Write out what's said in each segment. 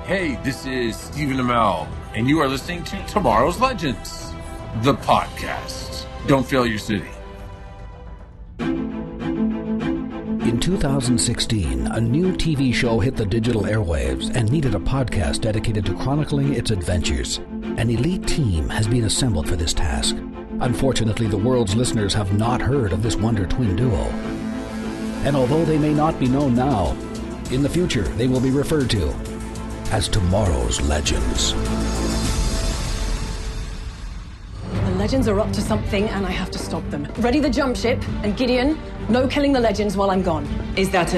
Hey, this is Stephen Amell, and you are listening to Tomorrow's Legends, the podcast. Don't fail your city. In 2016, a new TV show hit the digital airwaves and needed a podcast dedicated to chronicling its adventures. An elite team has been assembled for this task. Unfortunately, the world's listeners have not heard of this wonder twin duo. And although they may not be known now, in the future they will be referred to as Tomorrow's Legends. The Legends are up to something and I have to stop them. Ready the jump ship, and Gideon, no killing the Legends while I'm gone. Is that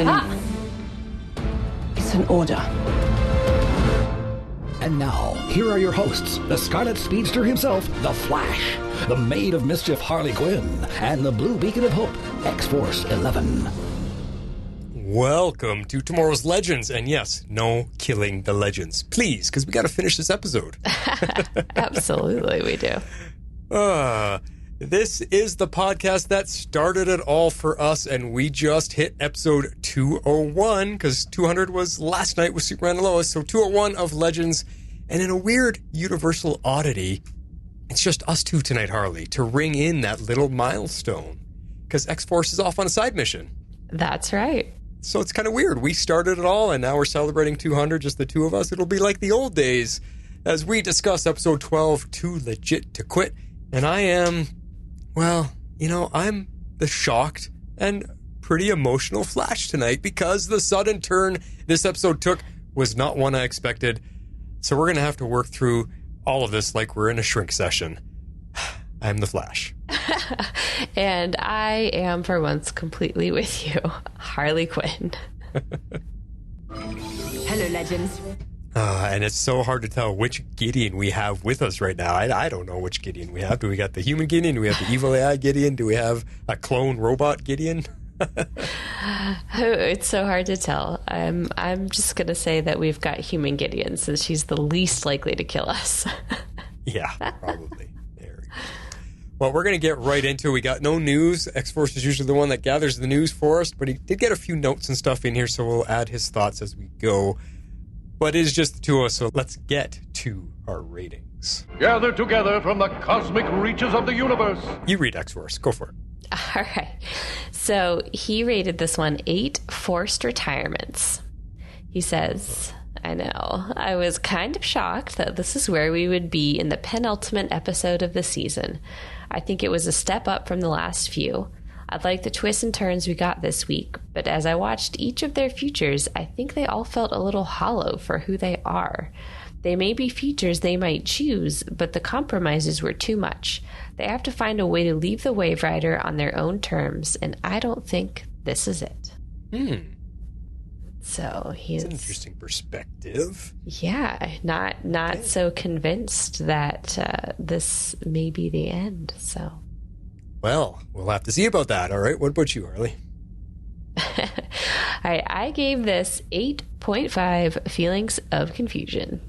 It's an order. And now, here are your hosts, the Scarlet Speedster himself, the Flash, the Maid of Mischief Harley Quinn, and the Blue Beacon of Hope, X-Force 11. Welcome to Tomorrow's Legends, and yes, no killing the Legends. Please, because we got to finish this episode. Absolutely, we do. This is the podcast that started it all for us, and we just hit episode 201, because 200 was last night with Superman and Lois, so 201 of Legends, and in a weird universal oddity, it's just us two tonight, Harley, to ring in that little milestone, because X-Force is off on a side mission. That's right. So it's kind of weird. We started it all, and now we're celebrating 200, just the two of us. It'll be like the old days as we discuss episode 12, Too Legit to Quit. And I am, well, I'm the shocked and pretty emotional Flash tonight because the sudden turn this episode took was not one I expected. So we're going to have to work through all of this like we're in a shrink session. I'm the Flash. And I am, for once, completely with you, Harley Quinn. Hello, Legends. And it's so hard to tell which Gideon we have with us right now. I don't know which Gideon we have. Do we got the human Gideon? Do we have the evil AI Gideon? Do we have a clone robot Gideon? It's so hard to tell. I'm just going to say that we've got human Gideon since she's the least likely to kill us. Yeah, probably. There we go. Well, we're going to get right into it. We got no news. X-Force is usually the one that gathers the news for us, but he did get a few notes and stuff in here, so we'll add his thoughts as we go. But it is just the two of us, so let's get to our ratings. Gathered together from the cosmic reaches of the universe. You read X-Force. Go for it. All right. So he rated this one 8 forced retirements. He says, I know, I was kind of shocked that this is where we would be in the penultimate episode of the season. I think it was a step up from the last few. I'd like the twists and turns we got this week, but as I watched each of their futures, I think they all felt a little hollow for who they are. They may be futures they might choose, but the compromises were too much. They have to find a way to leave the Wave Rider on their own terms, and I don't think this is it. So he's an interesting perspective. Yeah, not so convinced that this may be the end. So, well, we'll have to see about that. All right, what about you, Harley? All right, I gave this 8.5 feelings of confusion.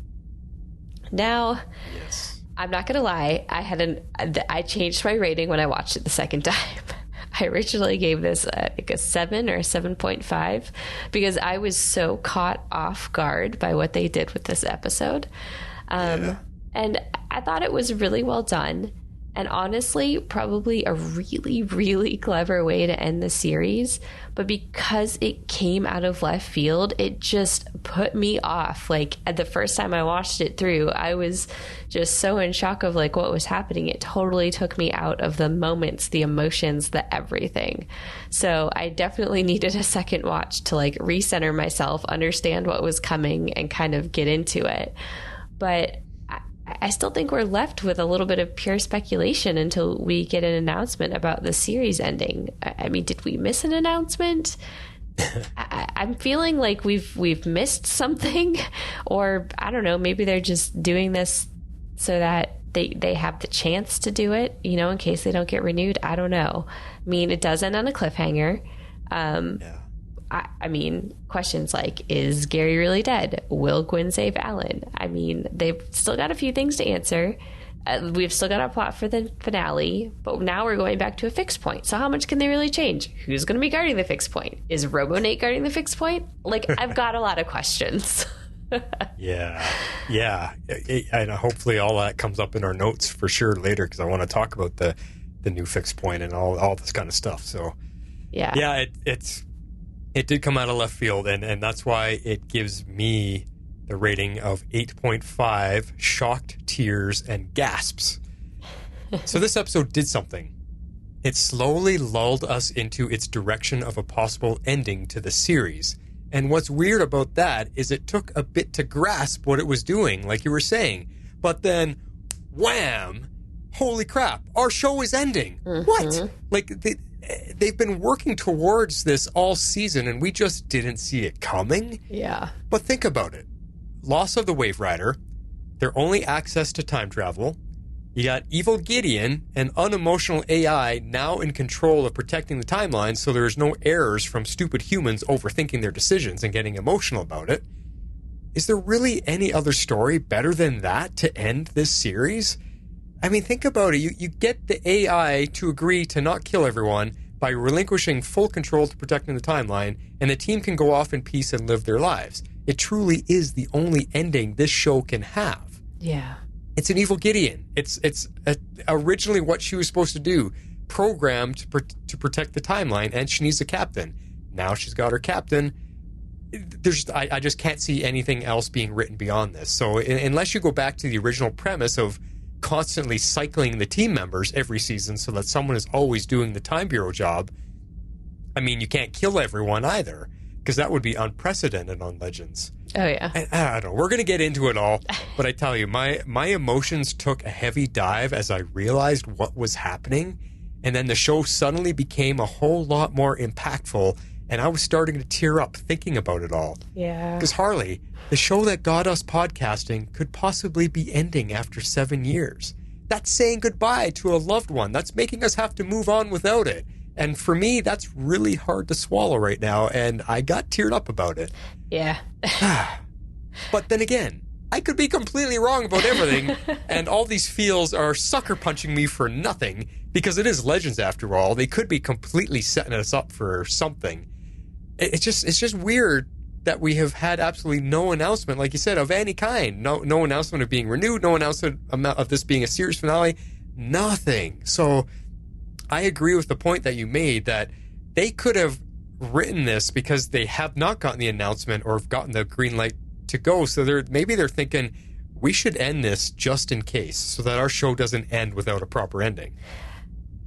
Now, yes. I'm not gonna lie, I changed my rating when I watched it the second time. I originally gave this like a 7 or a 7.5 because I was so caught off guard by what they did with this episode. And I thought it was really well done. And honestly, probably a really, really clever way to end the series. But because it came out of left field, it just put me off. Like, at the first time I watched it through, I was just so in shock of like what was happening. It totally took me out of the moments, the emotions, the everything. So I definitely needed a second watch to like recenter myself, understand what was coming, and kind of get into it. But I still think we're left with a little bit of pure speculation until we get an announcement about the series ending. I mean, did we miss an announcement? I'm feeling like we've missed something, or I don't know, maybe they're just doing this so that they have the chance to do it, you know, in case they don't get renewed. I don't know. I mean, it does end on a cliffhanger. I mean, questions like, is Gary really dead? Will Gwen save Alan? I mean, they've still got a few things to answer. We've still got a plot for the finale, but now we're going back to a fixed point. So how much can they really change? Who's going to be guarding the fixed point? Is Robo Nate guarding the fixed point? Like, I've got a lot of questions. Yeah. And hopefully all that comes up in our notes for sure later, because I want to talk about the new fixed point and all this kind of stuff. So yeah, it did come out of left field, and that's why it gives me the rating of 8.5 shocked tears and gasps. So this episode did something. It slowly lulled us into its direction of a possible ending to the series. And what's weird about that is it took a bit to grasp what it was doing, like you were saying. But then, wham! Holy crap, our show is ending. What? Like, they've been working towards this all season, and we just didn't see it coming? Yeah. But think about it. Loss of the Wave Rider, their only access to time travel. You got evil Gideon, an unemotional AI now in control of protecting the timeline so there is no errors from stupid humans overthinking their decisions and getting emotional about it. Is there really any other story better than that to end this series? I mean, think about it. You get the AI to agree to not kill everyone by relinquishing full control to protecting the timeline, and the team can go off in peace and live their lives. It truly is the only ending this show can have. Yeah. It's an evil Gideon. It's originally what she was supposed to do, programmed to protect the timeline, and she needs a captain. Now she's got her captain. I just can't see anything else being written beyond this. So unless you go back to the original premise of constantly cycling the team members every season so that someone is always doing the Time Bureau job, I mean, you can't kill everyone either, because that would be unprecedented on Legends. Oh, yeah. I don't know. We're going to get into it all, but I tell you, my emotions took a heavy dive as I realized what was happening, and then the show suddenly became a whole lot more impactful, and I was starting to tear up thinking about it all. Yeah. Because Harley, the show that got us podcasting could possibly be ending after 7 years. That's saying goodbye to a loved one. That's making us have to move on without it. And for me, that's really hard to swallow right now, and I got teared up about it. Yeah. But then again, I could be completely wrong about everything, and all these feels are sucker punching me for nothing, because it is Legends after all. They could be completely setting us up for something. It's just weird that we have had absolutely no announcement, like you said, of any kind. No announcement of being renewed, no announcement of this being a series finale, nothing. So I agree with the point that you made that they could have written this because they have not gotten the announcement or have gotten the green light to go. So maybe they're thinking we should end this just in case so that our show doesn't end without a proper ending.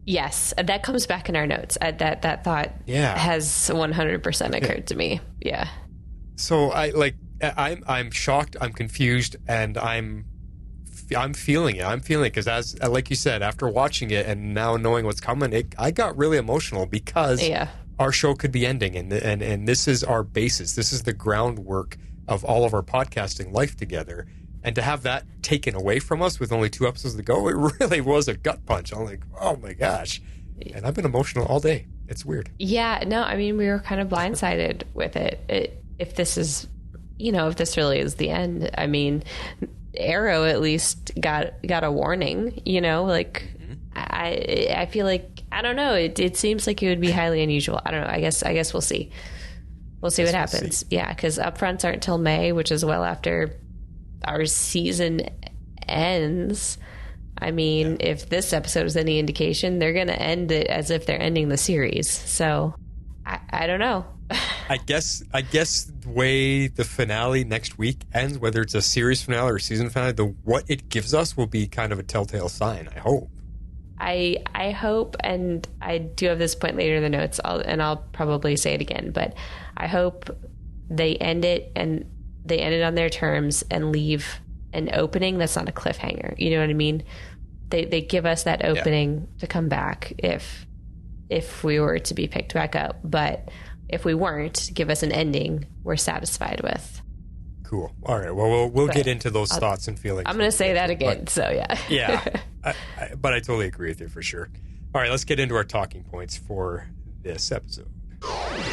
Yes, that comes back in our notes. That thought has 100% occurred to me. Yeah. So I'm shocked, I'm confused, and I'm feeling it. I'm feeling it because, as like you said, after watching it and now knowing what's coming, I got really emotional because our show could be ending, and this is our basis. This is the groundwork of all of our podcasting life together. And to have that taken away from us with only 2 episodes to go, it really was a gut punch. I'm like, oh my gosh. And I've been emotional all day. It's weird. Yeah, no, I mean, we were kind of blindsided with it. If this is, if this really is the end, I mean, Arrow at least got a warning, I feel like, I don't know, it seems like it would be highly unusual. I don't know. I guess we'll see. We'll see what happens. Yeah, because upfronts aren't till May, which is well after our season ends. I mean, if this episode is any indication, they're going to end it as if they're ending the series. So I don't know. I guess the way the finale next week ends, whether it's a series finale or season finale, what it gives us will be kind of a telltale sign, I hope. I hope, and I do have this point later in the notes, I'll probably say it again, but I hope they end it and they end it on their terms and leave an opening that's not a cliffhanger. You know what I mean? They give us that opening to come back if we were to be picked back up. But if we weren't, give us an ending we're satisfied with. Cool. All right. Well, we'll get into those thoughts and feelings. I'm going to say that again. But, so, yeah. Yeah. But I totally agree with you for sure. All right. Let's get into our talking points for this episode.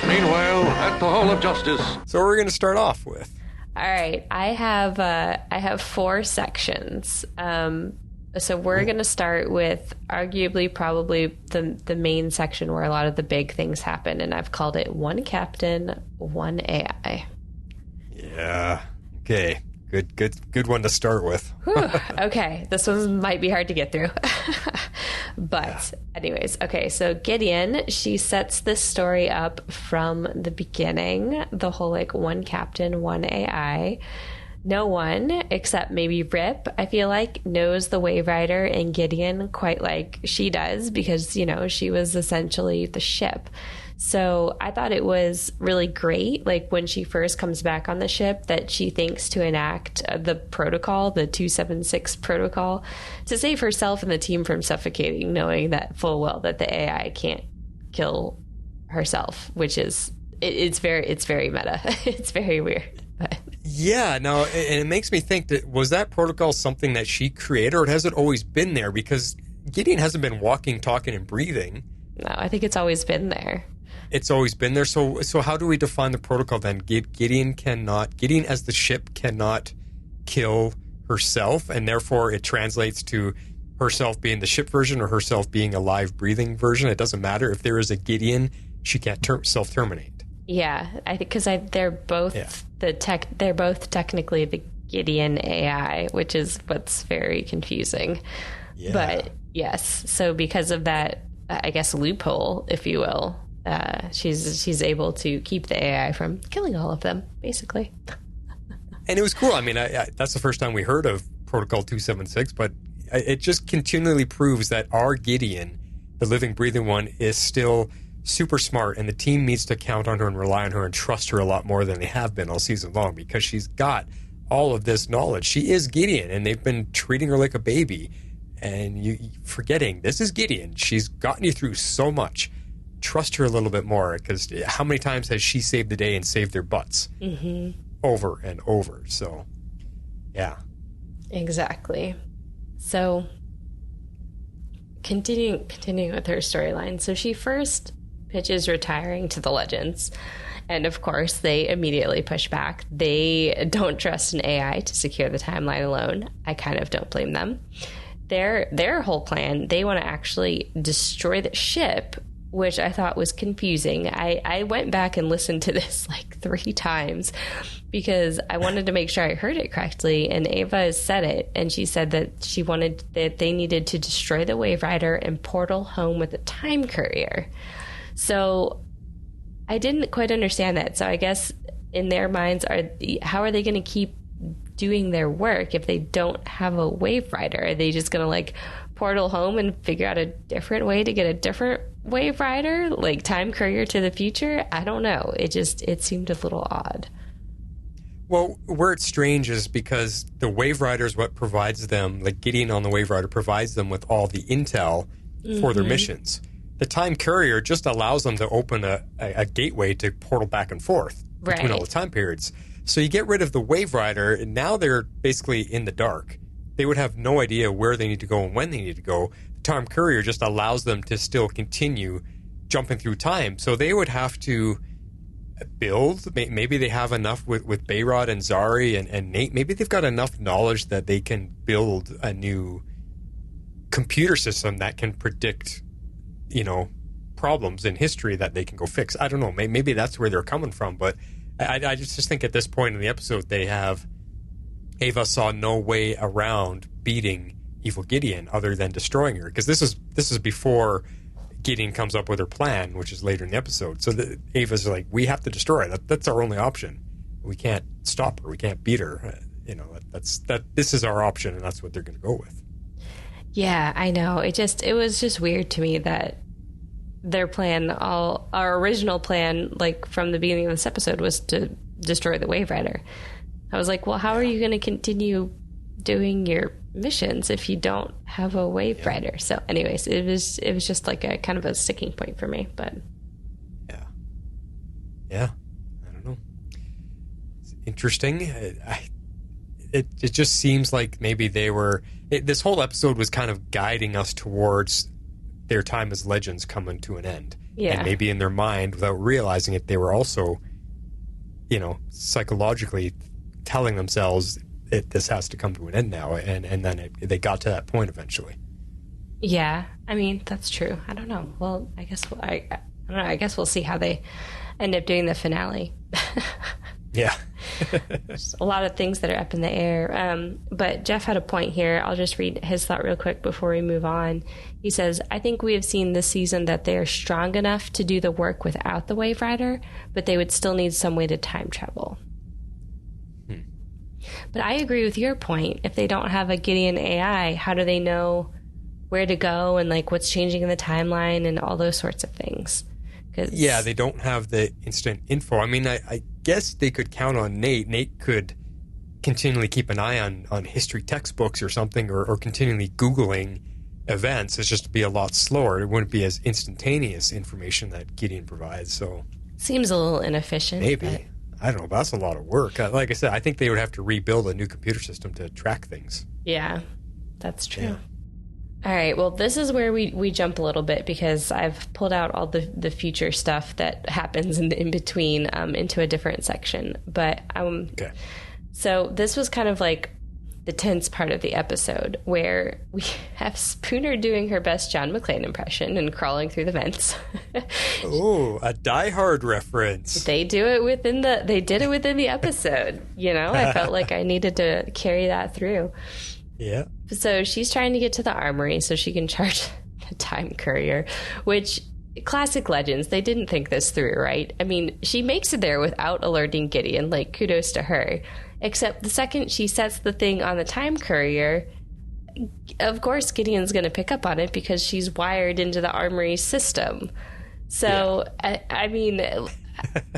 Meanwhile, at the Hall of Justice. So we're going to start off with. All right. I have 4 sections. So we're going to start with arguably probably the main section where a lot of the big things happen. And I've called it One Captain, One AI. Yeah. Okay. Good one to start with. Whew. Okay, this one might be hard to get through. But anyways, okay, so Gideon, she sets this story up from the beginning, the whole like one captain, one AI. No one, except maybe Rip, I feel like, knows the Wave Rider and Gideon quite like she does because, you know, she was essentially the ship. So I thought it was really great, like when she first comes back on the ship, that she thinks to enact the protocol, the 276 protocol, to save herself and the team from suffocating, knowing that full well that the AI can't kill herself, which is, it's very meta. It's very weird. But. Yeah, no, and it makes me think that, was that protocol something that she created, or has it always been there? Because Gideon hasn't been walking, talking, and breathing. No, I think it's always been there. It's always been there. So how do we define the protocol then? Gideon as the ship cannot kill herself, and therefore it translates to herself being the ship version or herself being a live breathing version. It doesn't matter. If there is a Gideon, she can't self-terminate. Yeah, I think because they're both they're both technically the Gideon AI, which is what's very confusing. Yeah. But yes, so because of that, I guess loophole, if you will, she's able to keep the AI from killing all of them, basically. And it was cool. I mean, that's the first time we heard of Protocol 276, but it just continually proves that our Gideon, the living, breathing one, is still super smart, and the team needs to count on her and rely on her and trust her a lot more than they have been all season long, because she's got all of this knowledge. She is Gideon, and they've been treating her like a baby. And you forgetting, this is Gideon. She's gotten you through so much. Trust her a little bit more, because how many times has she saved the day and saved their butts? Mm-hmm. Over and over. So, yeah. Exactly. So, continuing with her storyline. So she first pitches retiring to the Legends. And of course, they immediately push back. They don't trust an AI to secure the timeline alone. I kind of don't blame them. Their whole plan, they want to actually destroy the ship, which I thought was confusing. I went back and listened to this like 3 times because I wanted to make sure I heard it correctly. And Ava said it, and she said that they needed to destroy the Wave Rider and portal home with a time courier. So I didn't quite understand that. So I guess in their minds, how are they going to keep doing their work if they don't have a Wave Rider? Are they just going to like portal home and figure out a different way to get a different Wave Rider, like time courier to the future? I don't know. It seemed a little odd. Well, where it's strange is because the Wave Rider is what provides them, like Gideon on the Wave Rider provides them with all the intel for their missions. The time courier just allows them to open a gateway to portal back and forth between all the time periods. So you get rid of the Wave Rider, and now they're basically in the dark. They would have no idea where they need to go and when they need to go. The time courier just allows them to still continue jumping through time. So they would have to build. Maybe they have enough with Bayrod and Zari and Nate. Maybe they've got enough knowledge that they can build a new computer system that can predict, problems in history that they can go fix. I don't know. Maybe that's where they're coming from. But I just think at this point in the episode, Ava saw no way around beating evil Gideon other than destroying her. Because this is before Gideon comes up with her plan, which is later in the episode. So Ava's like, we have to destroy her. That's our only option. We can't stop her. We can't beat her. This is our option, and that's what they're going to go with. Yeah, I know. It was just weird to me that their plan, our original plan, like from the beginning of this episode, was to destroy the Wave Rider. I was like, well, how are you going to continue doing your missions if you don't have a Wave Rider? So anyways, it was just like a kind of a sticking point for me, but yeah, I don't know. It's interesting. It just seems like maybe this whole episode was kind of guiding us towards their time as Legends coming to an end. Yeah. And maybe in their mind, without realizing it, they were also, psychologically telling themselves this has to come to an end now, and then they got to that point eventually. Yeah, I mean, that's true. I don't know. Well, I guess I don't know. I guess we'll see how they end up doing the finale. Yeah. There's a lot of things that are up in the air. But Jeff had a point here. I'll just read his thought real quick before we move on. He says, I think we have seen this season that they are strong enough to do the work without the Wave Rider, but they would still need some way to time travel. But I agree with your point. If they don't have a Gideon AI, how do they know where to go and like what's changing in the timeline and all those sorts of things? Yeah, they don't have the instant info. I mean, I guess they could count on Nate. Nate could continually keep an eye on history textbooks or something, or continually Googling events. It's just to be a lot slower. It wouldn't be as instantaneous information that Gideon provides. So seems a little inefficient. Maybe. But I don't know, but that's a lot of work. Like I said, I think they would have to rebuild a new computer system to track things. Yeah, that's true. Yeah. All right, well, this is where we jump a little bit because I've pulled out all the future stuff that happens in between into a different section. But okay. So this was kind of like the tense part of the episode where we have Spooner doing her best John McClane impression and crawling through the vents. Oh, a Die Hard reference. They did it within the episode. You know, I felt like I needed to carry that through. Yeah. So she's trying to get to the armory so she can charge the time courier, which classic Legends, they didn't think this through, right? I mean, she makes it there without alerting Gideon, like kudos to her. Except the second she sets the thing on the time courier, of course Gideon's going to pick up on it because she's wired into the armory system. So, yeah. I mean,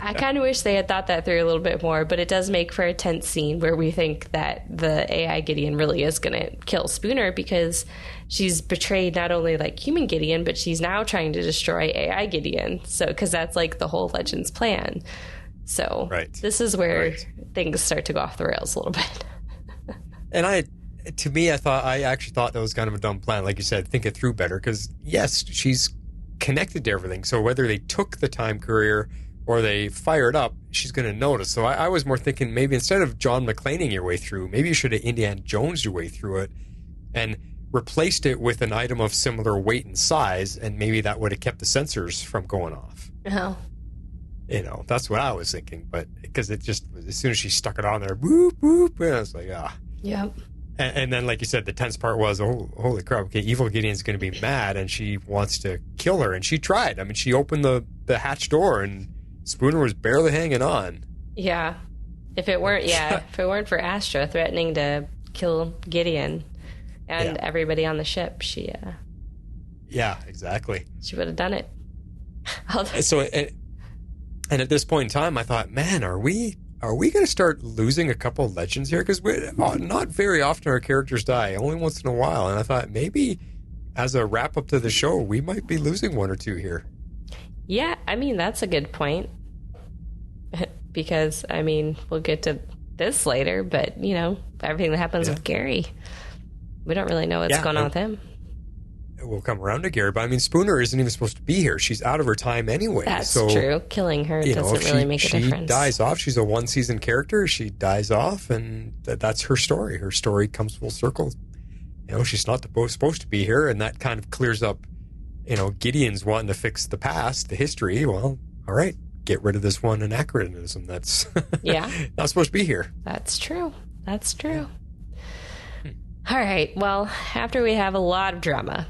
I kind of wish they had thought that through a little bit more, but it does make for a tense scene where we think that the AI Gideon really is going to kill Spooner because she's betrayed not only like human Gideon, but she's now trying to destroy AI Gideon. So, because that's like the whole Legends plan. So This is where things start to go off the rails a little bit. And I actually thought that was kind of a dumb plan. Like you said, think it through better because yes, she's connected to everything. So whether they took the time courier or they fire it up, she's going to notice. So I was more thinking maybe instead of John McClaning your way through, maybe you should have Indiana Jones your way through it and replaced it with an item of similar weight and size, and maybe that would have kept the sensors from going off. Oh. You know, that's what I was thinking. But because it just, as soon as she stuck it on there, whoop, whoop, and I was like, ah. Yep. And then, like you said, the tense part was, oh, holy crap, okay, evil Gideon's going to be mad, and she wants to kill her. And she tried. I mean, she opened the hatch door, and Spooner was barely hanging on. Yeah. If it weren't for Astra threatening to kill Gideon and everybody on the ship, she... Yeah, exactly. She would have done it. So, and at this point in time, I thought, man, are we going to start losing a couple of Legends here? Because not very often our characters die, only once in a while. And I thought maybe as a wrap up to the show, we might be losing one or two here. Yeah, I mean, that's a good point. Because, I mean, we'll get to this later, but, you know, everything that happens with Gary, we don't really know what's going on with him. We'll come around to Gary, but I mean, Spooner isn't even supposed to be here. She's out of her time anyway. That's true. Killing her doesn't really make a difference. She dies off. She's a one-season character. She dies off, and that's her story. Her story comes full circle. You know, she's not supposed to be here, and that kind of clears up, you know, Gideon's wanting to fix the past, the history. Well, all right, get rid of this one anachronism that's not supposed to be here. That's true. That's true. All right. Well, after we have a lot of drama,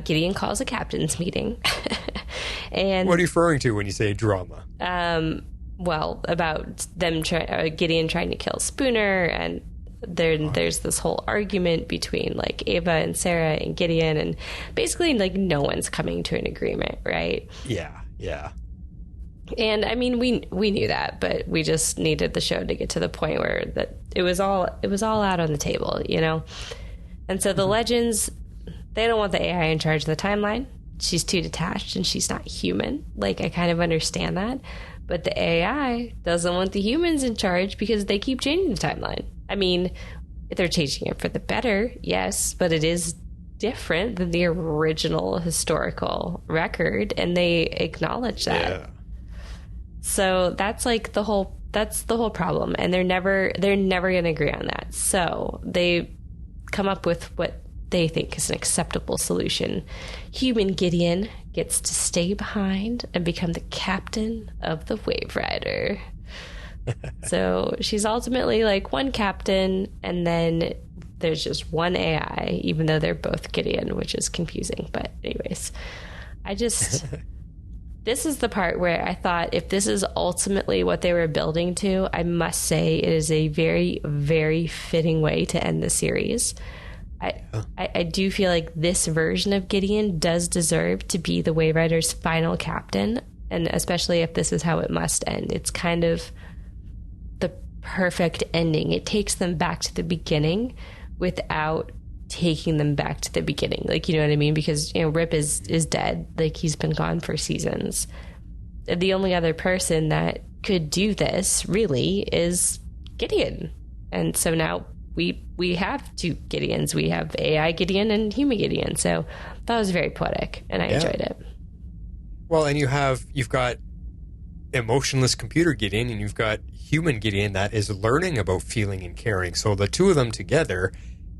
Gideon calls a captain's meeting. And what are you referring to when you say drama? Well, about them Gideon trying to kill Spooner, and there's this whole argument between like Ava and Sarah and Gideon, and basically like no one's coming to an agreement, right? Yeah. And I mean, we knew that, but we just needed the show to get to the point where that it was all out on the table, you know. And so the Legends, they don't want the AI in charge of the timeline. She's too detached and she's not human. Like, I kind of understand that. But the AI doesn't want the humans in charge because they keep changing the timeline. I mean, they're changing it for the better, yes, but it is different than the original historical record, and they acknowledge that. Yeah. So that's like the whole problem, and they're never going to agree on that. So they come up with what they think is an acceptable solution. Human Gideon gets to stay behind and become the captain of the Wave Rider. So she's ultimately like one captain, and then there's just one AI, even though they're both Gideon, which is confusing. But anyways, this is the part where I thought, if this is ultimately what they were building to, I must say it is a very, very fitting way to end the series. I do feel like this version of Gideon does deserve to be the Wave Riders' final captain, and especially if this is how it must end. It's kind of the perfect ending. It takes them back to the beginning without taking them back to the beginning. Like, you know what I mean? Because, you know, Rip is dead. Like, he's been gone for seasons. The only other person that could do this, really, is Gideon. And so now we have two Gideons. We have AI Gideon and human Gideon. So that was very poetic, and I enjoyed it. Well, and you've got emotionless computer Gideon, and you've got human Gideon that is learning about feeling and caring. So the two of them together,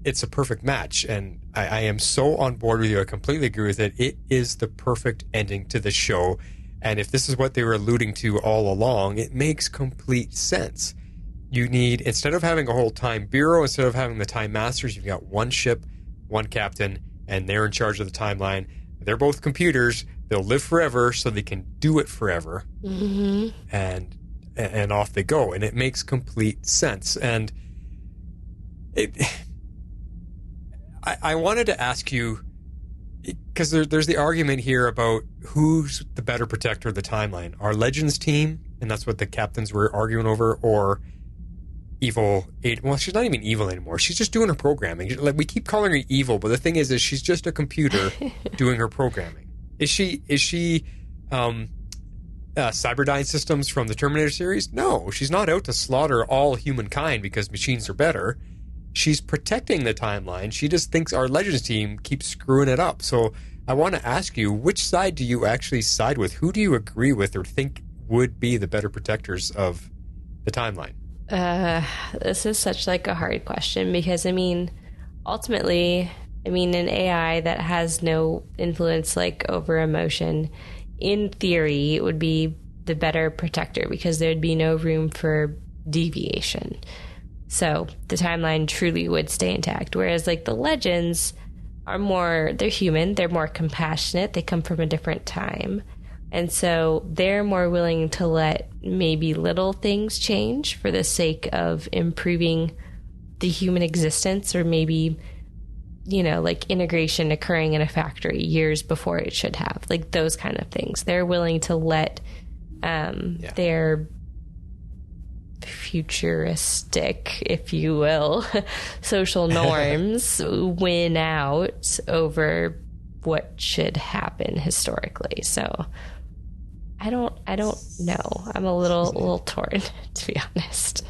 it's a perfect match. And I am so on board with you. I completely agree with it. It is the perfect ending to the show. And if this is what they were alluding to all along, it makes complete sense. You need, instead of having a whole time bureau, instead of having the time masters, you've got one ship, one captain, and they're in charge of the timeline. They're both computers. They'll live forever, so they can do it forever. Mm-hmm. And off they go. And it makes complete sense. And I wanted to ask you, because there's the argument here about who's the better protector of the timeline. Our Legends team, and that's what the captains were arguing over, or evil. Well, she's not even evil anymore. She's just doing her programming. Like, we keep calling her evil, but the thing is she's just a computer doing her programming. Is she Cyberdyne Systems from the Terminator series? No, she's not out to slaughter all humankind because machines are better. She's protecting the timeline. She just thinks our Legends team keeps screwing it up. So I want to ask you, which side do you actually side with? Who do you agree with or think would be the better protectors of the timeline? This is such like a hard question, because I mean, ultimately, an AI that has no influence like over emotion, in theory, it would be the better protector, because there'd be no room for deviation. So the timeline truly would stay intact. Whereas like the Legends are more, they're human, they're more compassionate, they come from a different time. And so they're more willing to let maybe little things change for the sake of improving the human existence, or maybe, you know, like integration occurring in a factory years before it should have, like those kind of things. They're willing to let their futuristic, if you will, social norms win out over what should happen historically. So I don't know. I'm a little torn, to be honest.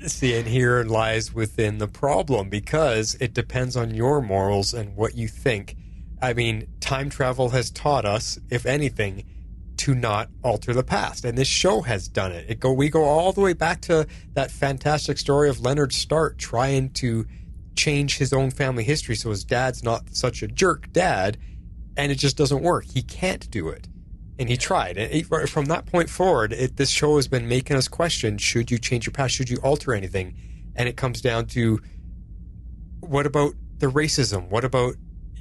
See, and here lies within the problem, because it depends on your morals and what you think. I mean, time travel has taught us, if anything, to not alter the past, and this show has done it. We go all the way back to that fantastic story of Leonard Stark trying to change his own family history so his dad's not such a jerk dad, and it just doesn't work. He can't do it, and he tried. And from that point forward, this show has been making us question: should you change your past? Should you alter anything? And it comes down to, what about the racism? What about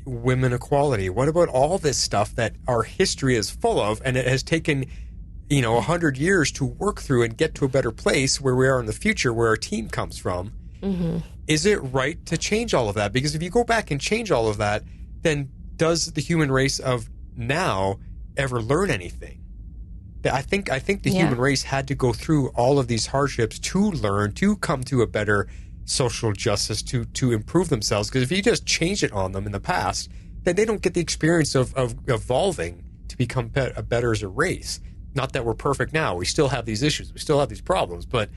women equality? What about all this stuff that our history is full of, and it has taken 100 years to work through and get to a better place where we are in the future, where our team comes from? Mm-hmm. Is it right to change all of that? Because if you go back and change all of that, then does the human race of now ever learn anything? I think the human race had to go through all of these hardships to learn, to come to a better social justice, to improve themselves. Because if you just change it on them in the past, then they don't get the experience of evolving to become better as a race. Not that we're perfect now. We still have these issues. We still have these problems. But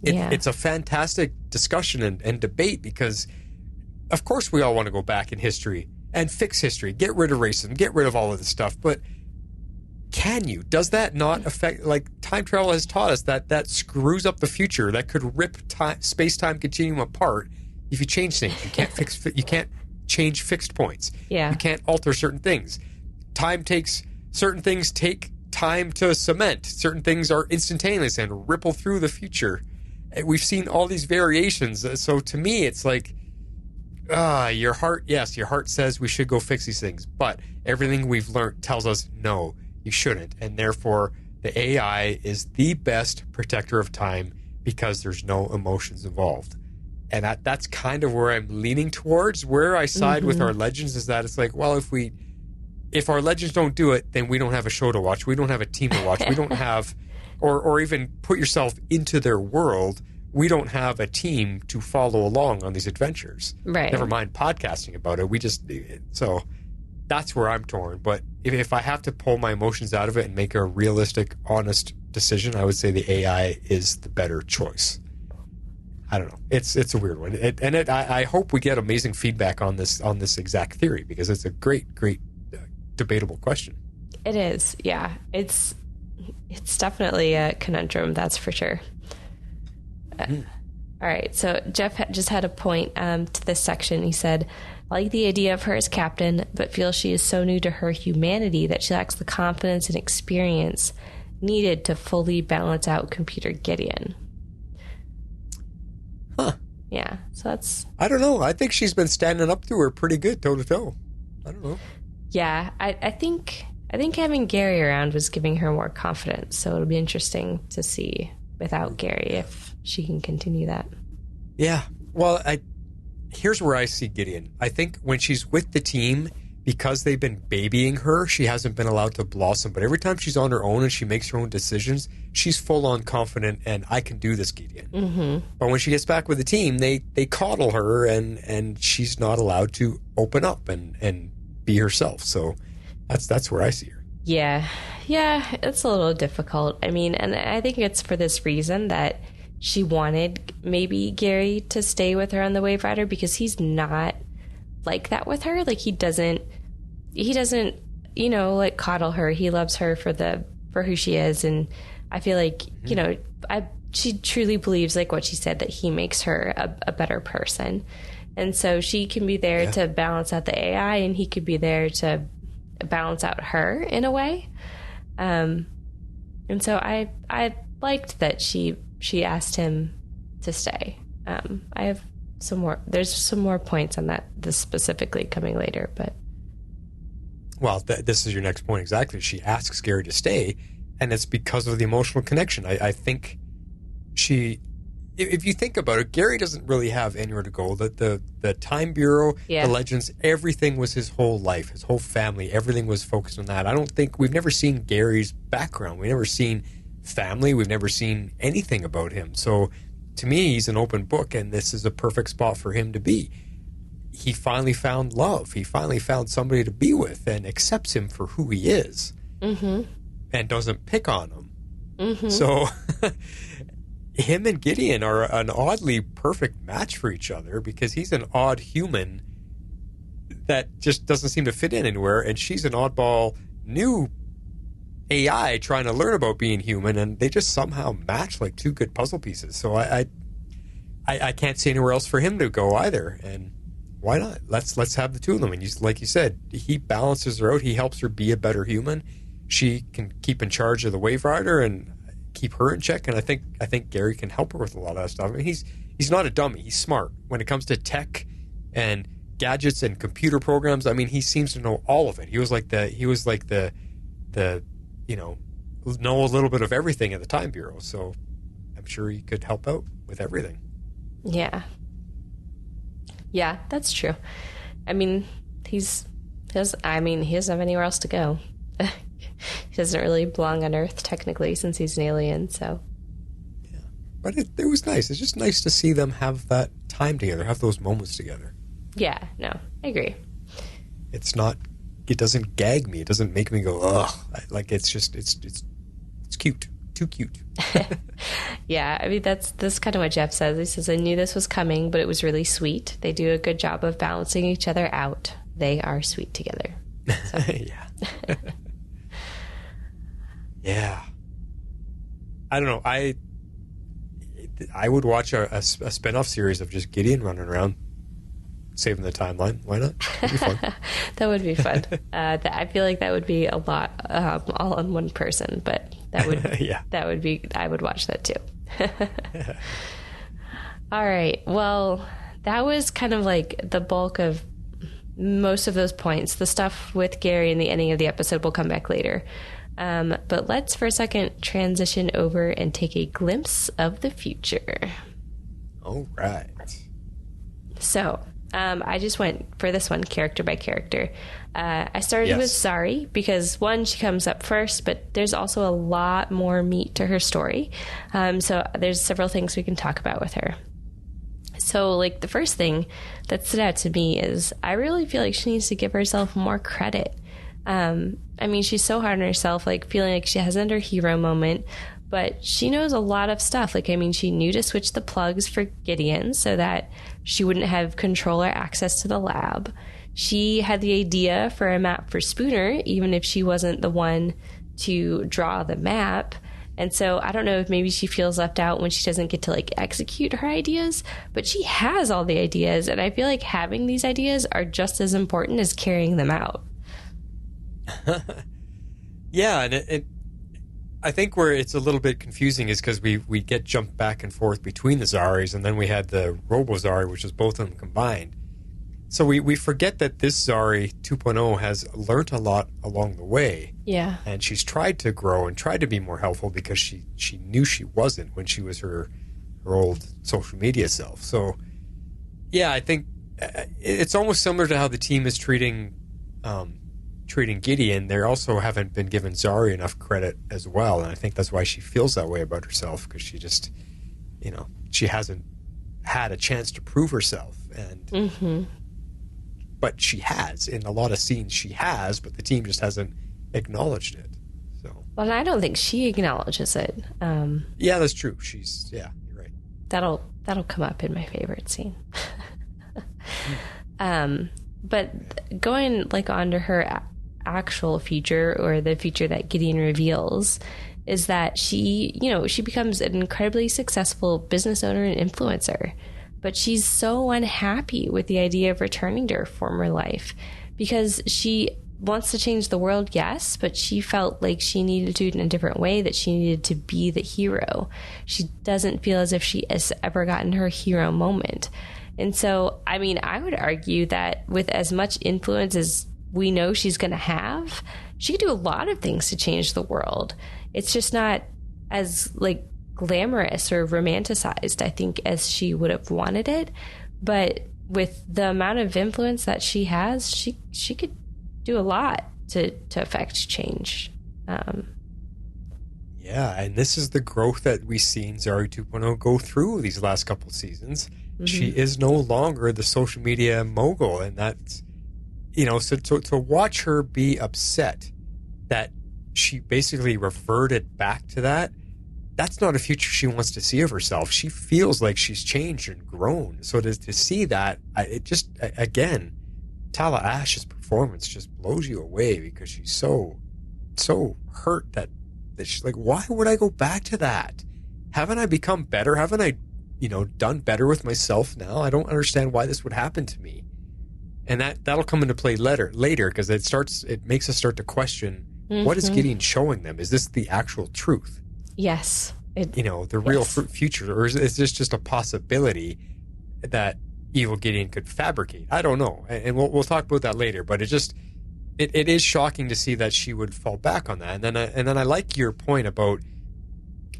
it's a fantastic discussion and debate, because of course we all want to go back in history and fix history, get rid of racism, get rid of all of this stuff. But can you? Does that not affect, like, time travel has taught us that screws up the future, that could rip space-time continuum apart if you change things. You can't change fixed points. Yeah. You can't alter certain things. Certain things take time to cement. Certain things are instantaneous and ripple through the future. We've seen all these variations. So to me, it's like, your heart says we should go fix these things, but everything we've learned tells us no, you shouldn't. And therefore, the AI is the best protector of time because there's no emotions involved. And that's kind of where I'm leaning towards. Where I side with our legends is that it's like, well, if our legends don't do it, then we don't have a show to watch. We don't have a team to watch. We don't have, or even put yourself into their world. We don't have a team to follow along on these adventures. Right. Never mind podcasting about it. So that's where I'm torn. But if I have to pull my emotions out of it and make a realistic, honest decision, I would say the AI is the better choice. I don't know. It's a weird one. I hope we get amazing feedback on this exact theory, because it's a great debatable question. It is. Yeah. It's definitely a conundrum. That's for sure. All right. So Jeff just had a point to this section. He said, I like the idea of her as captain, but feel she is so new to her humanity that she lacks the confidence and experience needed to fully balance out computer Gideon. Huh. Yeah. So that's... I don't know. I think she's been standing up to her pretty good toe to toe. I don't know. Yeah. I think having Gary around was giving her more confidence. So it'll be interesting to see without Gary if she can continue that. Yeah. Well, here's where I see Gideon. I think when she's with the team, because they've been babying her, she hasn't been allowed to blossom. But every time she's on her own and she makes her own decisions, she's full on confident and I can do this, Gideon. Mm-hmm. But when she gets back with the team, they coddle her and she's not allowed to open up and be herself. So that's where I see her. Yeah, it's a little difficult. I mean, and I think it's for this reason that she wanted maybe Gary to stay with her on the Wave Rider, because he's not like that with her. Like he doesn't, like coddle her. He loves her for who she is. And I feel like, she truly believes, like what she said, that he makes her a better person. And so she can be there to balance out the AI, and he could be there to balance out her in a way. And so I liked that she asked him to stay. I have there's some more points on this specifically coming later, but. Well, this is your next point. Exactly. She asks Gary to stay, and it's because of the emotional connection. I think if you think about it, Gary doesn't really have anywhere to go. The Time Bureau, the Legends, everything was his whole life, his whole family, everything was focused on that. I don't think we've never seen Gary's background. We've never seen family. We've never seen anything about him. So to me, he's an open book, and this is a perfect spot for him to be. He finally found love. He finally found somebody to be with and accepts him for who he is, and doesn't pick on him. So him and Gideon are an oddly perfect match for each other, because he's an odd human that just doesn't seem to fit in anywhere, and she's an oddball new AI trying to learn about being human, and they just somehow match like two good puzzle pieces. So I can't see anywhere else for him to go either, and why not? Let's have the two of them. And like you said, he balances her out. He helps her be a better human. She can keep in charge of the Wave Rider and keep her in check. And I think Gary can help her with a lot of that stuff. I mean, he's not a dummy. He's smart when it comes to tech and gadgets and computer programs. I mean, he seems to know all of it. He was like the know a little bit of everything at the Time Bureau. So I'm sure he could help out with everything. Yeah, that's true. I mean, he doesn't have anywhere else to go. He doesn't really belong on Earth technically, since he's an alien. So yeah, but it was nice. It's just nice to see them have that time together, have those moments together. Yeah, no, I agree. It doesn't gag me. It doesn't make me go, ugh. Like, it's cute. Too cute. Yeah, I mean, that's kind of what Jeff says. He says, I knew this was coming, but it was really sweet. They do a good job of balancing each other out. They are sweet together. So. Yeah. Yeah. I don't know. I would watch a spin-off series of just Gideon running around. saving the timeline. Why not? It'd be fun. That would be fun. I feel like that would be a lot all on one person, but that would that would be. I would watch that too. All right. Well, that was kind of like the bulk of most of those points. The stuff with Gary and the ending of the episode will come back later. But let's for a second transition over and take a glimpse of the future. All right. So, I just went for this one character by character. I started with Zari because, one, she comes up first, but there's also a lot more meat to her story. So there's several things we can talk about with her. So, like, the first thing that stood out to me is I really feel like she needs to give herself more credit. I mean, she's so hard on herself, like, feeling like she hasn't her hero moment, but she knows a lot of stuff. Like, I mean, she knew to switch the plugs for Gideon so that she wouldn't have control or access to the lab. She had the idea for a map for Spooner, even if she wasn't the one to draw the map. And so I don't know if maybe she feels left out when she doesn't get to, like, execute her ideas, but she has all the ideas. And I feel like having these ideas are just as important as carrying them out. Yeah, and I think where it's a little bit confusing is because we get jumped back and forth between the Zaris, and then we had the Robo-Zari, which is both of them combined. So we forget that this Zari 2.0 has learnt a lot along the way. Yeah. And she's tried to grow and tried to be more helpful because she knew she wasn't when she was her old social media self. So, yeah, I think it's almost similar to how the team is treating Gideon. They also haven't been given Zari enough credit as well, and I think that's why she feels that way about herself, because she just, she hasn't had a chance to prove herself, and but she has in a lot of scenes. She has, but the team just hasn't acknowledged it. So, well, I don't think she acknowledges it. Yeah, that's true. You're right. That'll come up in my favorite scene. But going like onto her actual future, or the future that Gideon reveals, is that she becomes an incredibly successful business owner and influencer. But she's so unhappy with the idea of returning to her former life because she wants to change the world, yes, but she felt like she needed to do it in a different way, that she needed to be the hero. She doesn't feel as if she has ever gotten her hero moment. And so, I mean, I would argue that with as much influence as we know she's going to have, she could do a lot of things to change the world. It's just not as, like, glamorous or romanticized, I think, as she would have wanted it. But with the amount of influence that she has, she could do a lot to affect change. Yeah, and this is the growth that we've seen Zari 2.0 go through these last couple seasons. She is no longer the social media mogul, and that's, so to watch her be upset that she basically reverted back to that, that's not a future she wants to see of herself. She feels like she's changed and grown. So to see that, it just, again, Tala Ash's performance just blows you away, because she's so hurt that she's like, why would I go back to that? Haven't I become better? Haven't I, done better with myself now? I don't understand why this would happen to me. And that'll come into play later, because it makes us start to question, what is Gideon showing them? Is this the actual truth? Yes. The real future, or is this just a possibility that evil Gideon could fabricate? I don't know, and we'll talk about that later. But it is shocking to see that she would fall back on that. And then I like your point about,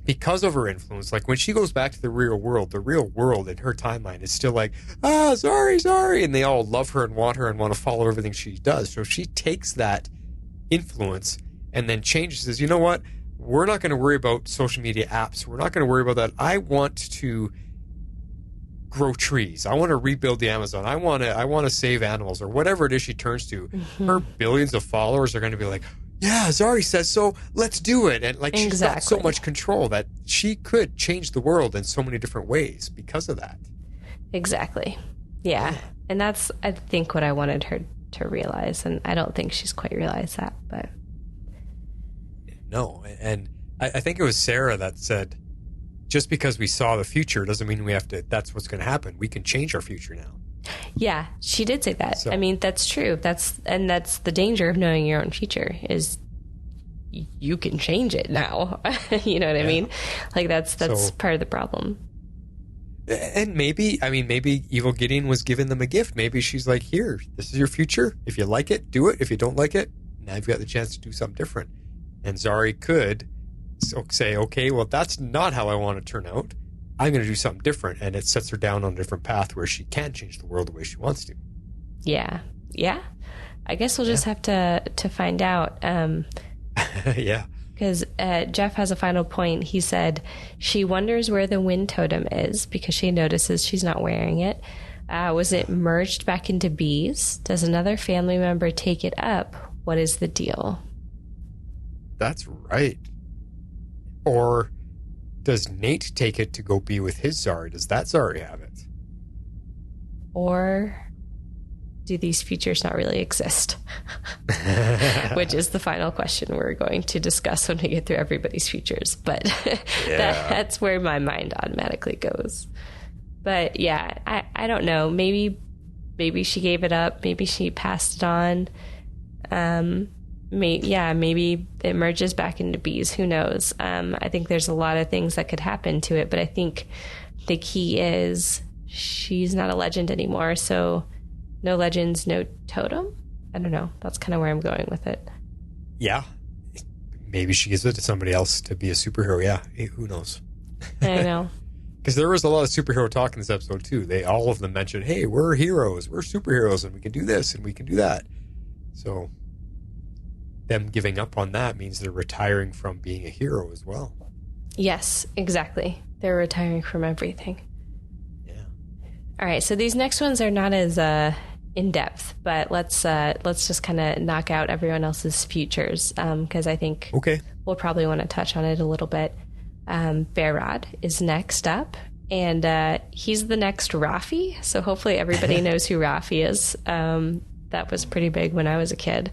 because of her influence, like when she goes back to the real world in her timeline is still like, Zari, and they all love her and want to follow everything she does. So she takes that influence and then changes, says, you know what? We're not going to worry about social media apps. We're not going to worry about that. I want to grow trees. I want to rebuild the Amazon. I want to save animals, or whatever it is she turns to. Her billions of followers are going to be like, yeah, Zari says so, let's do it. And like, she's got so much control that she could change the world in so many different ways because of that. Exactly. Yeah. And that's, I think, what I wanted her to realize. And I don't think she's quite realized that, but. No. And I think it was Sarah that said, just because we saw the future doesn't mean we have to, that's what's going to happen. We can change our future now. Yeah, she did say that. So. I mean, that's true. That's the danger of knowing your own future is you can change it now. You know what I mean? Like that's part of the problem. And maybe Evil Gideon was giving them a gift. Maybe she's like, here, this is your future. If you like it, do it. If you don't like it, now you've got the chance to do something different. And Zari could say, okay, well, that's not how I want to turn out. I'm going to do something different. And it sets her down on a different path where she can change the world the way she wants to. Yeah. Yeah. I guess we'll just have to find out. Yeah. Because Jeff has a final point. He said she wonders where the wind totem is because she notices she's not wearing it. Was it merged back into bees? Does another family member take it up? What is the deal? That's right. Or does Nate take it to go be with his Zari? Does that Zari have it? Or do these futures not really exist? Which is the final question we're going to discuss when we get through everybody's futures. But that's where my mind automatically goes. But yeah, I don't know. Maybe she gave it up. Maybe she passed it on. Maybe it merges back into bees. Who knows? I think there's a lot of things that could happen to it, but I think the key is she's not a legend anymore. So no legends, no totem. I don't know. That's kind of where I'm going with it. Yeah. Maybe she gives it to somebody else to be a superhero. Yeah. Who knows? I know. Because there was a lot of superhero talk in this episode too. All of them mentioned, hey, we're heroes, we're superheroes, and we can do this and we can do that. So them giving up on that means they're retiring from being a hero as well. Yes, exactly. They're retiring from everything. Yeah. All right. So these next ones are not as in depth, but let's just kind of knock out everyone else's futures because I think we'll probably want to touch on it a little bit. Bearrod is next up, and he's the next Rafi. So hopefully everybody knows who Rafi is. That was pretty big when I was a kid.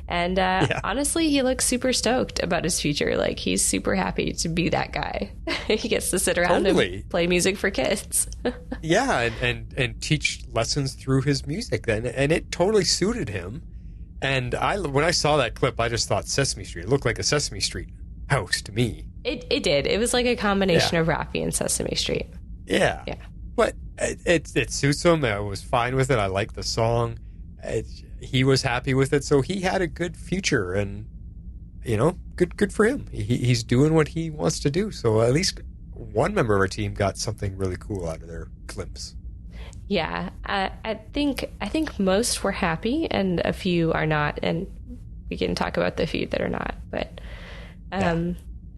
And honestly, he looks super stoked about his future. Like, he's super happy to be that guy. He gets to sit around and play music for kids. Yeah, and teach lessons through his music. And it totally suited him. And when I saw that clip, I just thought Sesame Street. It looked like a Sesame Street house to me. It did. It was like a combination of Rafi and Sesame Street. Yeah. Yeah. But it suits him. I was fine with it. I liked the song. He was happy with it, so he had a good future, and good for him. He's doing what he wants to do. So at least one member of our team got something really cool out of their glimpse. Yeah, I think most were happy, and a few are not, and we can talk about the few that are not. But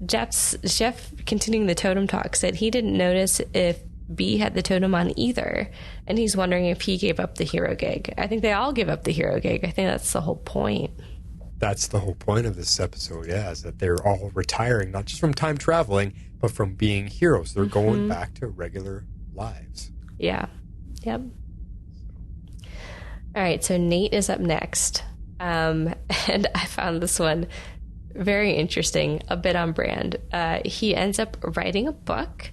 Jeff, continuing the totem talk, said he didn't notice if B had the totem on either, and he's wondering if he gave up the hero gig. I think they all give up the hero gig. I think that's the whole point. That's the whole point of this episode, is that they're all retiring, not just from time traveling, but from being heroes. They're going back to regular lives. Yeah. Yep. All right, so Nate is up next. And I found this one very interesting, a bit on brand. He ends up writing a book,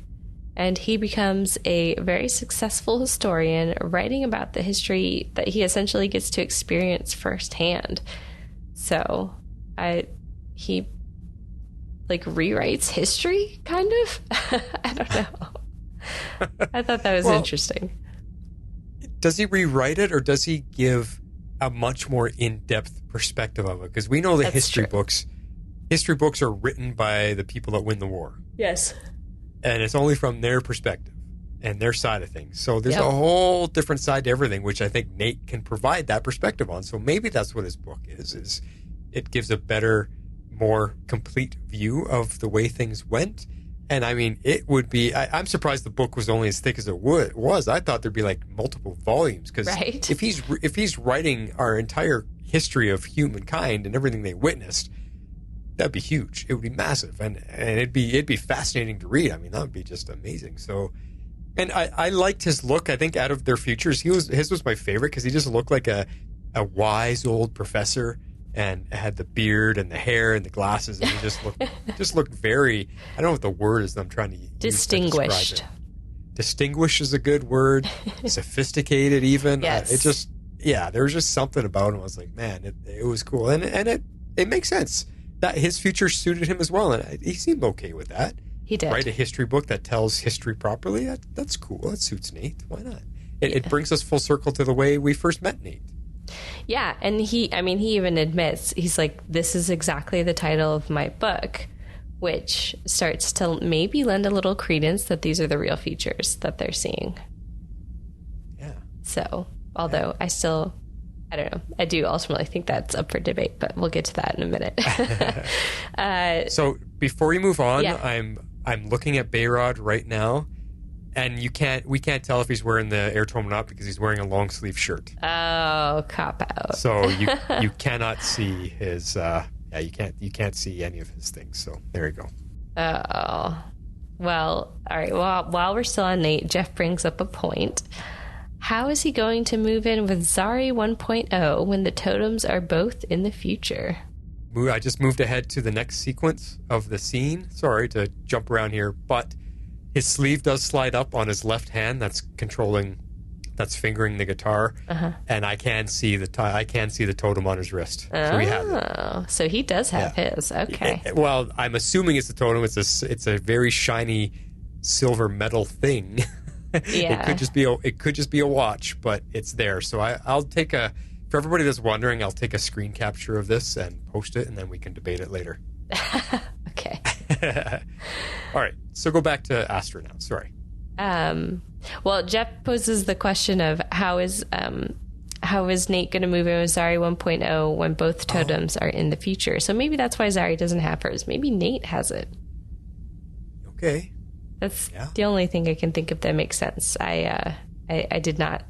and he becomes a very successful historian, writing about the history that he essentially gets to experience firsthand. So he rewrites history, kind of. I don't know. I thought that was interesting. Does he rewrite it, or does he give a much more in-depth perspective of it? Because we know that history books are written by the people that win the war. Yes. And it's only from their perspective and their side of things. So there's a whole different side to everything, which I think Nate can provide that perspective on. So maybe that's what his book is it gives a better, more complete view of the way things went. And I mean, it would be, I'm surprised the book was only as thick as it was. I thought there'd be like multiple volumes, because if he's writing our entire history of humankind and everything they witnessed, that'd be huge. It would be massive, and it'd be fascinating to read. I mean, that would be just amazing. So, and I liked his look. I think out of their futures, his was my favorite, because he just looked like a wise old professor, and had the beard and the hair and the glasses, and he just looked very, I don't know what the word is that I'm trying to use distinguished. to describe distinguished is a good word, sophisticated even. Yes. There was just something about him. I was like, man, it was cool. And it makes sense that his future suited him as well. And he seemed okay with that. He did. Write a history book that tells history properly. That's cool. That suits Nate. Why not? It brings us full circle to the way we first met Nate. Yeah, and he even admits, he's like, this is exactly the title of my book, which starts to maybe lend a little credence that these are the real features that they're seeing. Yeah. So, although I don't know, I do ultimately think that's up for debate, but we'll get to that in a minute. So before we move on, Yeah. I'm looking at Bayrod right now, and we can't tell if he's wearing the air tone or not because he's wearing a long sleeve shirt. Oh, cop out. So you cannot see his you can't see any of his things. So there you go. Oh. Well, all right. Well, while we're still on Nate, Jeff brings up a point. How is he going to move in with Zari 1.0 when the totems are both in the future? I just moved ahead to the next sequence of the scene. Sorry to jump around here, but his sleeve does slide up on his left hand. That's fingering the guitar, and I can see the totem on his wrist. So he has it. So he does have his. Okay. Well, I'm assuming it's a totem. It's a very shiny silver metal thing. Yeah. It could just be a watch, but it's there. So I'll take for everybody that's wondering, I'll take a screen capture of this and post it, and then we can debate it later. Okay. All right. So go back to Astra now. Sorry. Well, Jeff poses the question of how is Nate going to move in with Zari 1.0 when both totems are in the future? So maybe that's why Zari doesn't have hers. Maybe Nate has it. Okay. That's the only thing I can think of that makes sense. I did not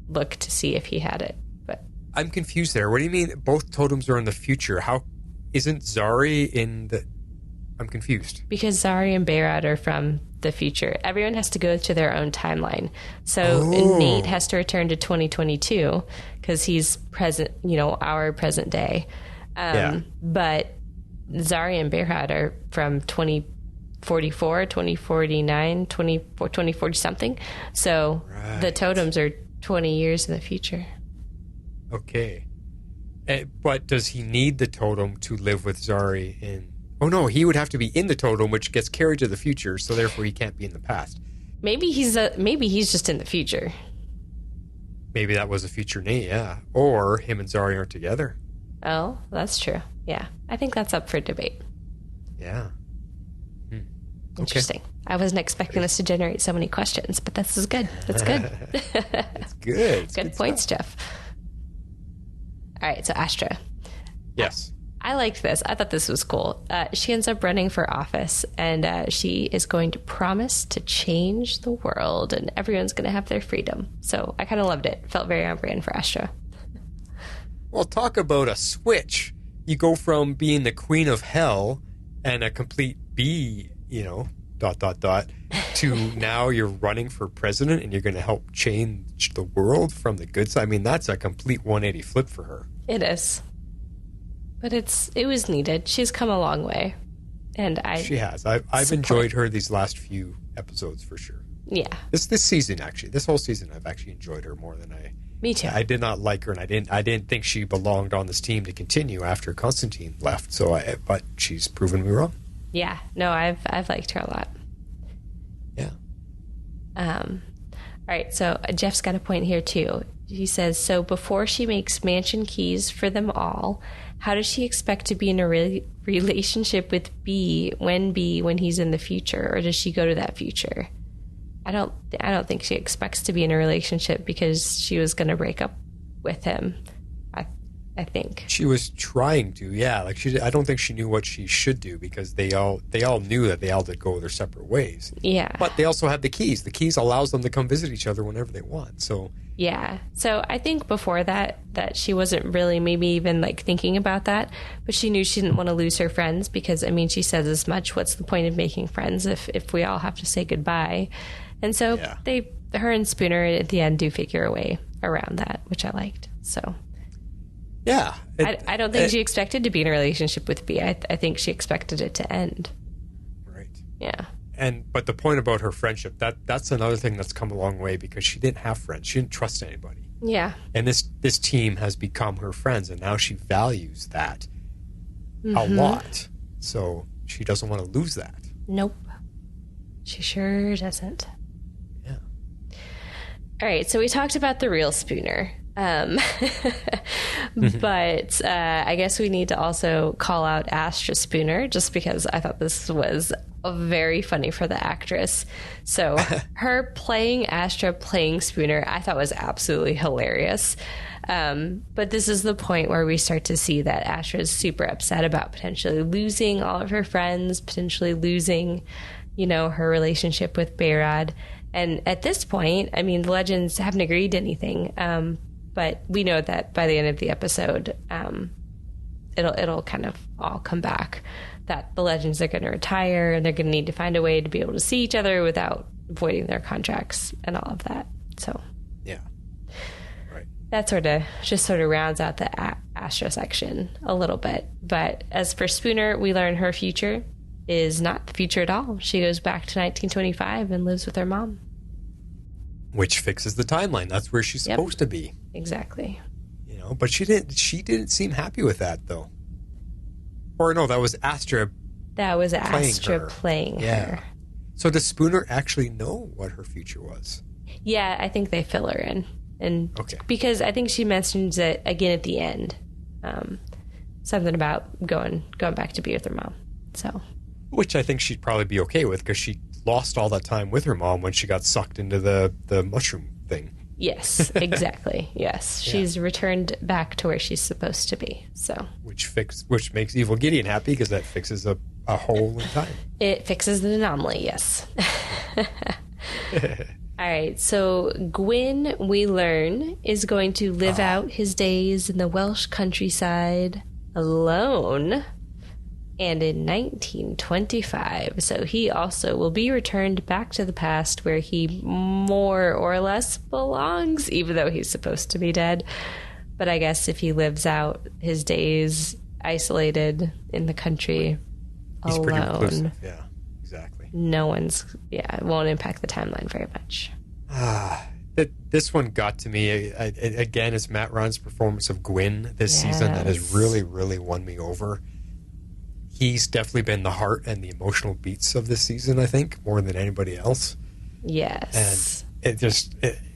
look to see if he had it, but I'm confused there. What do you mean both totems are in the future? How isn't Zari in the... I'm confused. Because Zari and Bayrod are from the future. Everyone has to go to their own timeline. So Nate has to return to 2022 because he's present, our present day. But Zari and Bayrod are from 2044, 2049, 2040 something. So the totems are 20 years in the future. Okay. But does he need the totem to live with Zari in... Oh no, he would have to be in the totem, which gets carried to the future, so therefore he can't be in the past. Maybe he's just in the future. Maybe that was a future Nate, yeah. Or him and Zari aren't together. Oh, that's true. Yeah, I think that's up for debate. Yeah. Interesting. Okay. I wasn't expecting us to generate so many questions, but this is good. That's good. It's good. Good points, Jeff. All right, so Astra. Yes. I liked this. I thought this was cool. She ends up running for office, and she is going to promise to change the world, and everyone's going to have their freedom. So I kind of loved it. Felt very on brand for Astra. Well, talk about a switch. You go from being the queen of hell and a complete B, to now you're running for president and you're going to help change the world from the good side. I mean, that's a complete 180 flip for her. It is. But it was needed. She's come a long way. And she has. I've enjoyed her these last few episodes for sure. Yeah. This season, actually. This whole season, I've actually enjoyed her more than Me too. I did not like her, and I didn't think she belonged on this team to continue after Constantine left. But she's proven me wrong. Yeah. No, I've liked her a lot. Yeah. All right. So Jeff's got a point here too. He says, so before she makes mansion keys for them all, how does she expect to be in a relationship with B when he's in the future, or does she go to that future? I don't think she expects to be in a relationship because she was going to break up with him. I think she was trying to, yeah. Like I don't think she knew what she should do because they all knew that they all did go their separate ways. Yeah, but they also have the keys. The keys allows them to come visit each other whenever they want. So yeah. So I think before that she wasn't really maybe even like thinking about that, but she knew she didn't want to lose her friends because she says as much. What's the point of making friends if we all have to say goodbye? And so her and Spooner at the end do figure a way around that, which I liked. So. Yeah. I don't think she expected to be in a relationship with B. I think she expected it to end. Right. Yeah. But the point about her friendship, that's another thing that's come a long way, because she didn't have friends. She didn't trust anybody. Yeah. And this team has become her friends, and now she values that a lot. So she doesn't want to lose that. Nope. She sure doesn't. Yeah. All right, so we talked about the real Spooner. But I guess we need to also call out Astra Spooner, just because I thought this was very funny for the actress. So her playing Astra, playing Spooner, I thought was absolutely hilarious. But this is the point where we start to see that Astra is super upset about potentially losing all of her friends, potentially losing, her relationship with Behrad. And at this point, I mean, the Legends haven't agreed to anything. But we know that by the end of the episode, it'll kind of all come back. That the Legends are going to retire, and they're going to need to find a way to be able to see each other without voiding their contracts and all of that. So, yeah, right. That sort of rounds out the Astra section a little bit. But as for Spooner, we learn her future is not the future at all. She goes back to 1925 and lives with her mom. Which fixes the timeline. That's where she's supposed to be. Exactly. But she didn't seem happy with that, though. Or no, that was Astra. That was Astra playing her. So does Spooner actually know what her future was? Yeah, I think they fill her in. And okay. Because I think she mentions it again at the end. Something about going back to be with her mom. So, which I think she'd probably be okay with, because she lost all that time with her mom when she got sucked into the mushroom thing. Yes, exactly. Yes, she's returned back to where she's supposed to be. So, which makes Evil Gideon happy, because that fixes a hole in time. It fixes the anomaly. Yes. All right. So Gwyn, we learn, is going to live out his days in the Welsh countryside alone. And in 1925, so he also will be returned back to the past, where he more or less belongs, even though he's supposed to be dead. But I guess if he lives out his days isolated in the country, he's pretty reclusive. alone, Yeah, exactly. It won't impact the timeline very much. This one got to me. Again, it's Matt Ryan's performance of Gwyn this season that has really, really won me over. He's definitely been the heart and the emotional beats of this season, I think, more than anybody else. Yes. And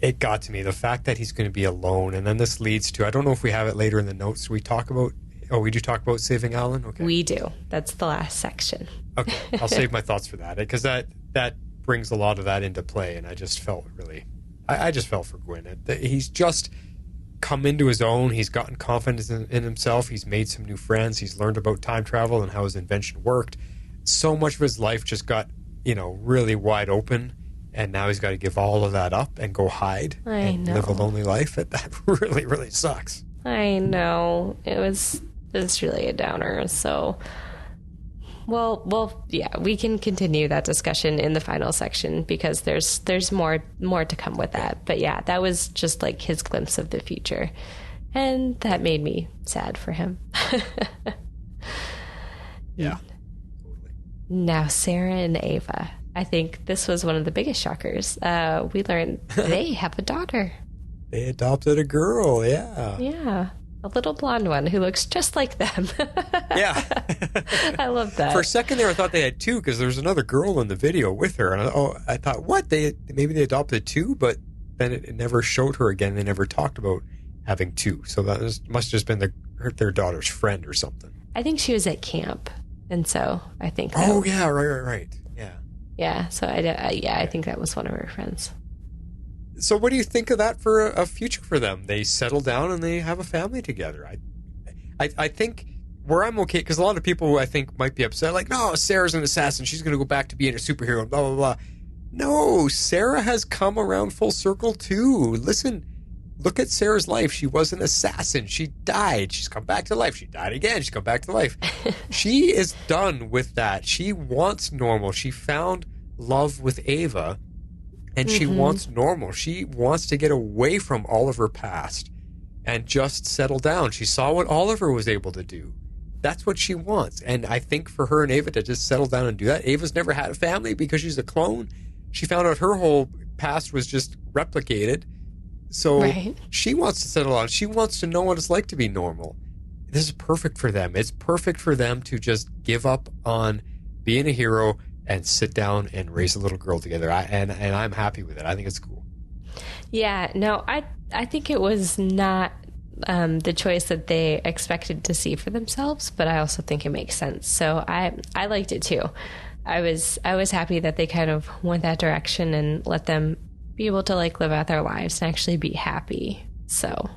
it got to me. The fact that he's going to be alone, and then this leads to, I don't know if we have it we do talk about saving Alan? Okay. We do. That's the last section. Okay. I'll save my thoughts for that, because that brings a lot of that into play, and I just felt really, I just felt for Gwyn. He's just come into his own. He's gotten confidence in himself. He's made some new friends. He's learned about time travel and how his invention worked. So much of his life just got, really wide open, and now he's got to give all of that up and go hide and live a lonely life. That really, really sucks. I know. It's really a downer. So, well, yeah, we can continue that discussion in the final section, because there's more to come with that. But yeah, that was just like his glimpse of the future, and that made me sad for him. Yeah. Now, Sarah and Ava. I think this was one of the biggest shockers. We learned they have a daughter. They adopted a girl, yeah. Yeah. A little blonde one who looks just like them. Yeah. I love that. For a second there, I thought they had two, because there was another girl in the video with her. And I thought, what? Maybe they adopted two, but then it never showed her again. They never talked about having two. So that must have just been their daughter's friend or something. I think she was at camp. And so I think. Oh, yeah, right. Yeah. Yeah. So I think that was one of her friends. So what do you think of that for a future for them? They settle down and they have a family together. I think where I'm okay, because a lot of people I think might be upset, like, no, Sarah's an assassin. She's going to go back to being a superhero, blah, blah, blah. No, Sarah has come around full circle too. Listen, look at Sarah's life. She was an assassin. She died. She's come back to life. She died again. She's come back to life. She is done with that. She wants normal. She found love with Ava. And she wants normal. She wants to get away from all of her past and just settle down. She saw what Oliver was able to do. that's what she wants. And I think for her and Ava to just settle down and do that. Ava's never had a family because she's a clone. She found out her whole past was just replicated. So she wants to settle down. She wants to know what it's like to be normal. This is perfect for them. It's perfect for them to just give up on being a hero and sit down and raise a little girl together. And I'm happy with it. I think it's cool. Yeah, no, I think it was not the choice that they expected to see for themselves, but I also think it makes sense. So I liked it too. I was happy that they kind of went that direction and let them be able to like live out their lives and actually be happy. So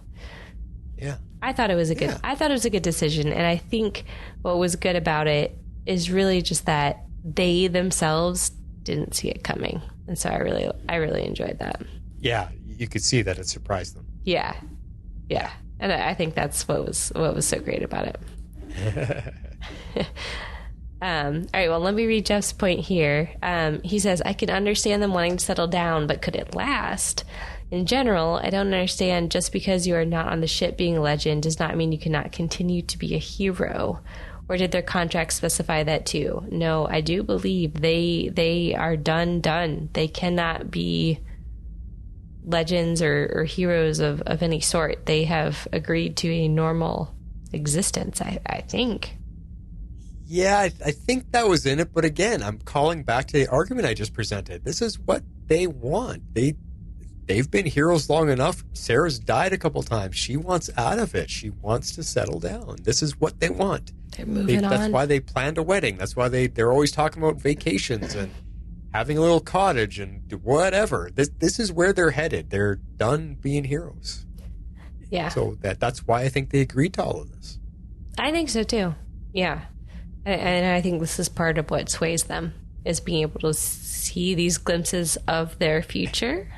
yeah, I thought it was a good decision, and I think what was good about it is really just that they themselves didn't see it coming, and so I really enjoyed that. Yeah, you could see that it surprised them. Yeah, and I think that's what was so great about it. All right, well, let me read Jeff's point here. He says, I can understand them wanting to settle down, but could it last? In general, I don't understand just because you are not on the ship being a legend does not mean you cannot continue to be a hero. Or did their contract specify that too? No, I do believe they are done. They cannot be legends or heroes of any sort. They have agreed to a normal existence, I think. Yeah, I think that was in it. But again, I'm calling back to the argument I just presented. This is what they want. They've been heroes long enough. Sarah's died a couple times. She wants out of it. She wants to settle down. This is what they want. They're moving on. That's why they planned a wedding. That's why they're always talking about vacations and having a little cottage and whatever. This is where they're headed. They're done being heroes. Yeah. So that's why I think they agreed to all of this. I think so too. Yeah. And I think this is part of what sways them, is being able to see these glimpses of their future.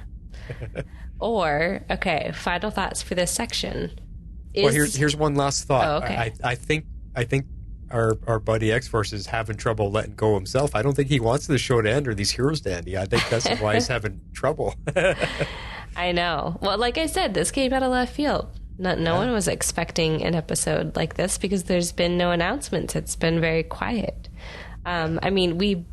Or, okay, final thoughts for this section. Well, here's one last thought. Oh, okay. I think our buddy X-Force is having trouble letting go himself. I don't think he wants the show to end or these heroes to end. I think that's why he's having trouble. I know. Well, like I said, this came out of left field. No one was expecting an episode like this because there's been no announcements. It's been very quiet. I mean, we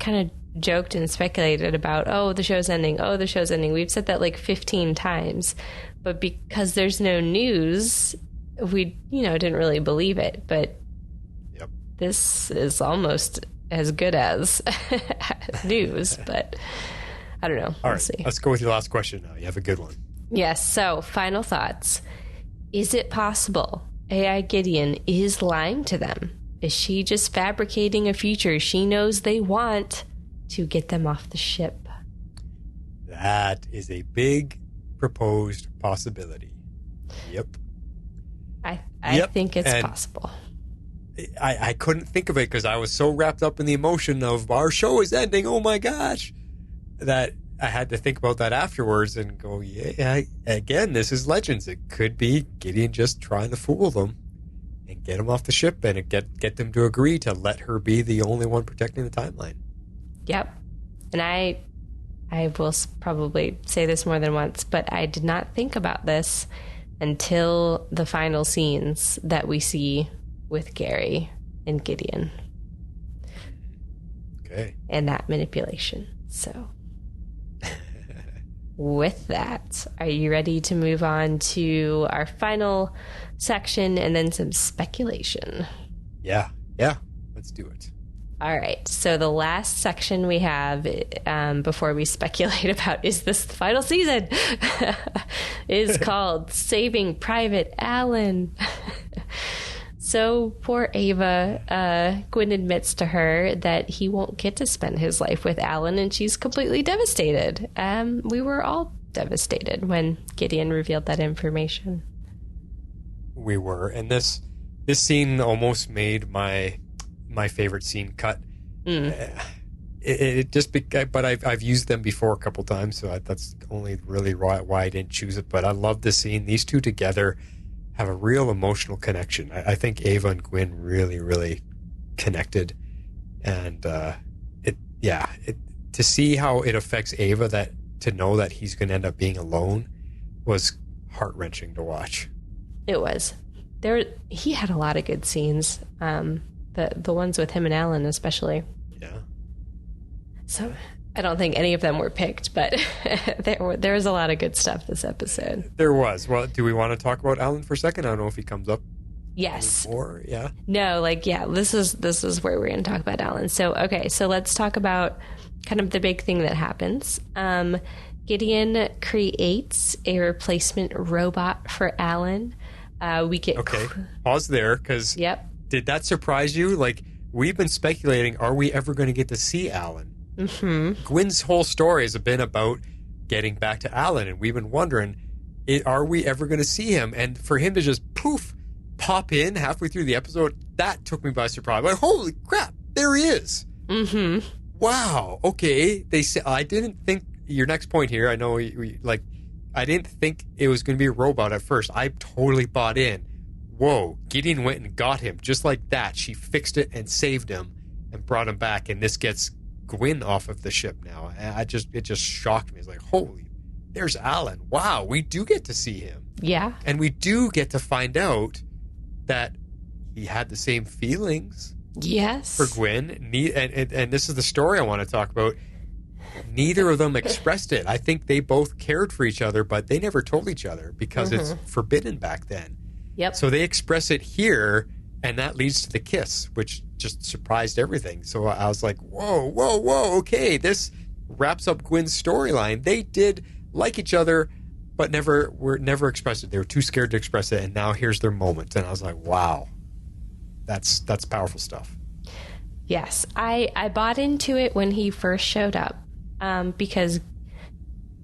kind of joked and speculated about, the show's ending. We've said that like 15 times. But because there's no news, we, didn't really believe it. But this is almost as good as news. But I don't know. We'll see. Let's go with your last question now. You have a good one. Yes, so final thoughts. Is it possible AI Gideon is lying to them? Is she just fabricating a future she knows they want to get them off the ship? That is a big proposed possibility. Yep. I think it's possible. I couldn't think of it because I was so wrapped up in the emotion of our show is ending, oh my gosh, that I had to think about that afterwards and go, again, this is Legends. It could be Gideon just trying to fool them and get them off the ship and get them to agree to let her be the only one protecting the timeline. Yep. And I will probably say this more than once, but I did not think about this until the final scenes that we see with Gary and Gideon. Okay. And that manipulation. So with that, are you ready to move on to our final section and then some speculation? Yeah, let's do it. All right, so the last section we have before we speculate about is this the final season is called Saving Private Allen. So poor Ava, Gwyn admits to her that he won't get to spend his life with Alan, and she's completely devastated. We were all devastated when Gideon revealed that information. We were, and this scene almost made my favorite scene cut. It just but I've used them before a couple times, so that's only really why I didn't choose it. But I love this scene. These two together have a real emotional connection. I think Ava and Gwyn really, really connected, and to see how it affects Ava, to know that he's going to end up being alone, was heart-wrenching to watch. It was he had a lot of good scenes. The ones with him and Alan especially. Yeah. So I don't think any of them were picked, but there was a lot of good stuff this episode. There was. Well, do we want to talk about Alan for a second? I don't know if he comes up. Yes. Or yeah. No, this is where we're going to talk about Alan. So so let's talk about kind of the big thing that happens. Gideon creates a replacement robot for Alan. We get pause there, because did that surprise you? Like, we've been speculating, are we ever going to get to see Alan? Mm-hmm. Gwyn's whole story has been about getting back to Alan, and we've been wondering, are we ever going to see him? And for him to just pop in halfway through the episode, that took me by surprise. Like, holy crap, there he is. Mm-hmm. Wow. Okay. They say, I didn't think your next point here. I know I didn't think it was going to be a robot at first. I totally bought in. Whoa. Gideon went and got him just like that. She fixed it and saved him and brought him back. And this gets Gwyn off of the ship now. And it just shocked me. It's like, holy, there's Alan. Wow. We do get to see him. Yeah. And we do get to find out that he had the same feelings. Yes. For Gwyn. And this is the story I want to talk about. Neither of them expressed it. I think they both cared for each other, but they never told each other because it's forbidden back then. Yep. So they express it here, and that leads to the kiss, which just surprised everything. So I was like, whoa, okay, this wraps up Gwyn's storyline. They did like each other, but were never expressed it. They were too scared to express it, and now here's their moment. And I was like, wow, that's powerful stuff. Yes, I bought into it when he first showed up, because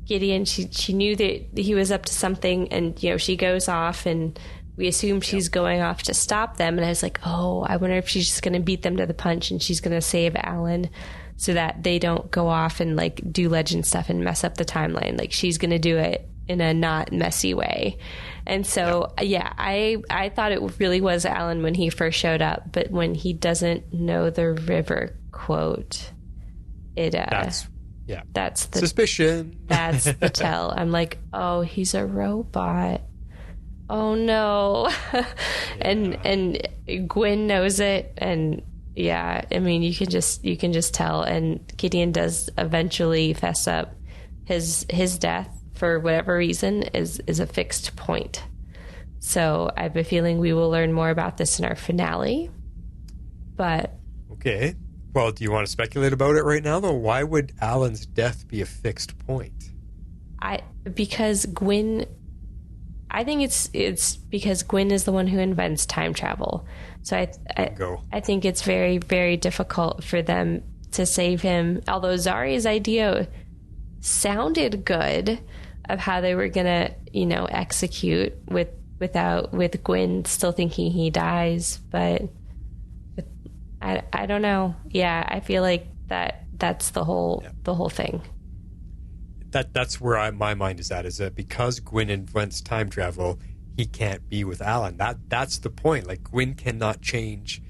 Gideon, she knew that he was up to something, and she goes off, and we assume she's going off to stop them. And I was like, oh, I wonder if she's just going to beat them to the punch, and she's going to save Alan so that they don't go off and do legend stuff and mess up the timeline. Like, she's going to do it in a not messy way. And so, I thought it really was Alan when he first showed up, but when he doesn't know the river quote, that's the suspicion. That's the tell. I'm like, oh, he's a robot. Oh no. And Gwyn knows it, and I mean, you can just tell. And Gideon does eventually fess up. His death, for whatever reason, is a fixed point. So I have a feeling we will learn more about this in our finale. But okay. Well, do you want to speculate about it right now, though? Why would Alan's death be a fixed point? Because Gwyn... I think it's because Gwyn is the one who invents time travel. So I think it's very, very difficult for them to save him. Although Zari's idea sounded good of how they were gonna, execute with Gwyn still thinking he dies, but I don't know. Yeah, I feel like that's the whole thing. That's where my mind is at, is that because Gwyn invents time travel, he can't be with Alan. That's the point. Like, Gwyn cannot change.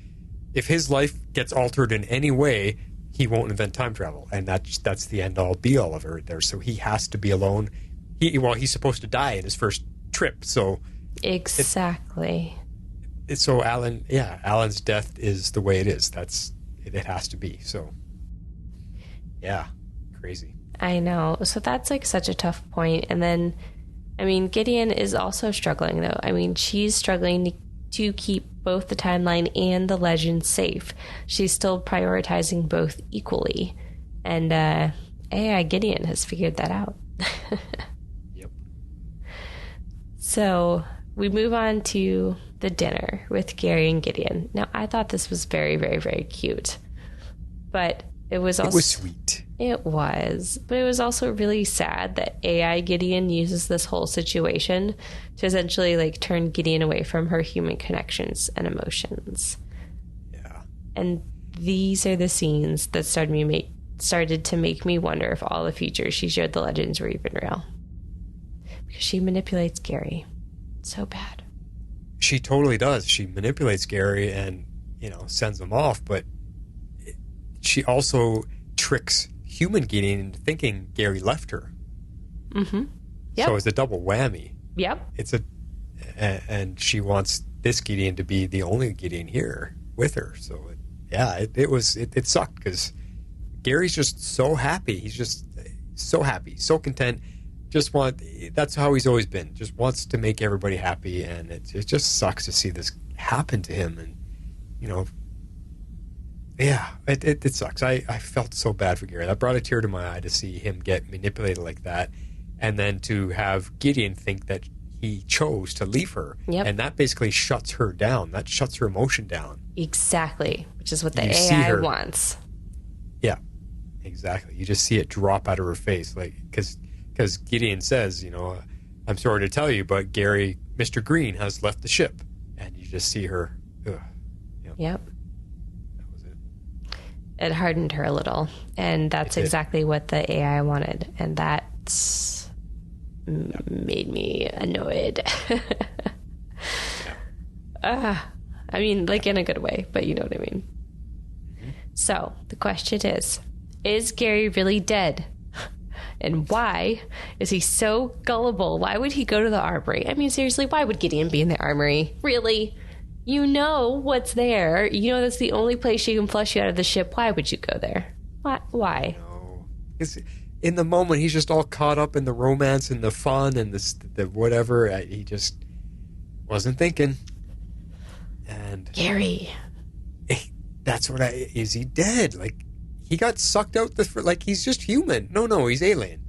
If his life gets altered in any way, he won't invent time travel, and that's the end all be all of it right there. So he has to be alone. He's supposed to die in his first trip. So exactly. So Alan's death is the way it is. It has to be. So yeah, crazy. I know. So that's such a tough point. And then, I mean, Gideon is also struggling, though. I mean, she's struggling to keep both the timeline and the legend safe. She's still prioritizing both equally. And AI Gideon has figured that out. Yep. So we move on to the dinner with Gary and Gideon. Now, I thought this was very, very, very cute. But it was sweet. It was. But it was also really sad that AI Gideon uses this whole situation to essentially turn Gideon away from her human connections and emotions. Yeah. And these are the scenes that started to make me wonder if all the features she showed the legends were even real. Because she manipulates Gary so bad. She totally does. She manipulates Gary and, sends him off, but she also tricks human Gideon into thinking Gary left her. Mm-hmm. Yep. So it's a double whammy. Yep. And she wants this Gideon to be the only Gideon here with her. So, it sucked because Gary's just so happy. He's just so happy, so content. That's how he's always been. Just wants to make everybody happy, and it just sucks to see this happen to him. And, it sucks. I felt so bad for Gary. That brought a tear to my eye to see him get manipulated like that, and then to have Gideon think that he chose to leave her. Yep. And that basically shuts her down. That shuts her emotion down. Exactly, which is what the AI wants. Yeah, exactly. You just see it drop out of her face, like because Gideon says, I'm sorry to tell you, but Mr. Green has left the ship, and you just see her. Yep. That was it. It hardened her a little, and that's exactly what the AI wanted, and that made me annoyed. I mean, like in a good way, but you know what I mean. Mm-hmm. So the question is Gary really dead? And why is he so gullible? Why would he go to the armory? I mean, seriously, why would Gideon be in the armory? Really? You know what's there. You know that's the only place you can flush you out of the ship. Why would you go there? Why? No. In the moment, he's just all caught up in the romance and the fun and the whatever. He just wasn't thinking. And Gary. That's is he dead? Like, he got sucked out like he's just human. No, he's alien.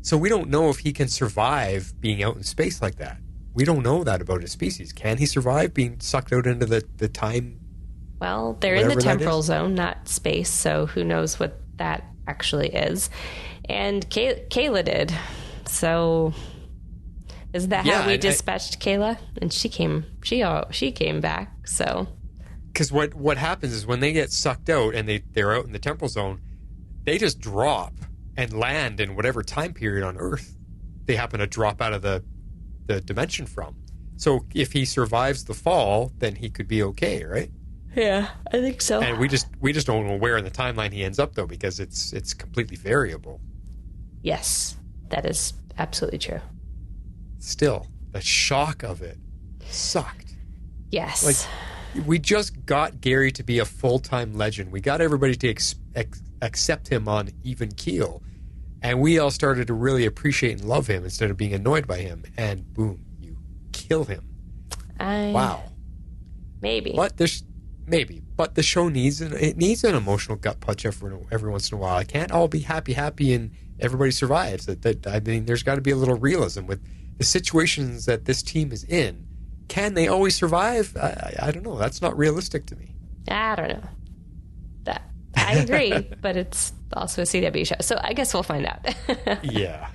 So we don't know if he can survive being out in space like that. We don't know that about his species. Can he survive being sucked out into the time? Well, they're in the temporal zone, not space, so who knows what that actually is. And Kayla did. So is that how we dispatched Kayla? And she came back, so... Because what happens is when they get sucked out and they're out in the temporal zone, they just drop and land in whatever time period on Earth they happen to drop out of the dimension from. So if he survives the fall, then he could be okay, right? Yeah, I think so. And we just don't know where in the timeline he ends up, though, because it's completely variable. Yes, that is absolutely true. Still, the shock of it sucked. Yes. Like, we just got Gary to be a full-time legend. We got everybody to accept him on even keel. And we all started to really appreciate and love him instead of being annoyed by him. And boom, you kill him. Wow. Maybe. But the show needs an emotional gut punch every once in a while. It can't all be happy and everybody survives. I mean, there's got to be a little realism with the situations that this team is in. Can they always survive? I don't know. That's not realistic to me. I don't know. I agree, but it's also a CW show, so I guess we'll find out. Yeah.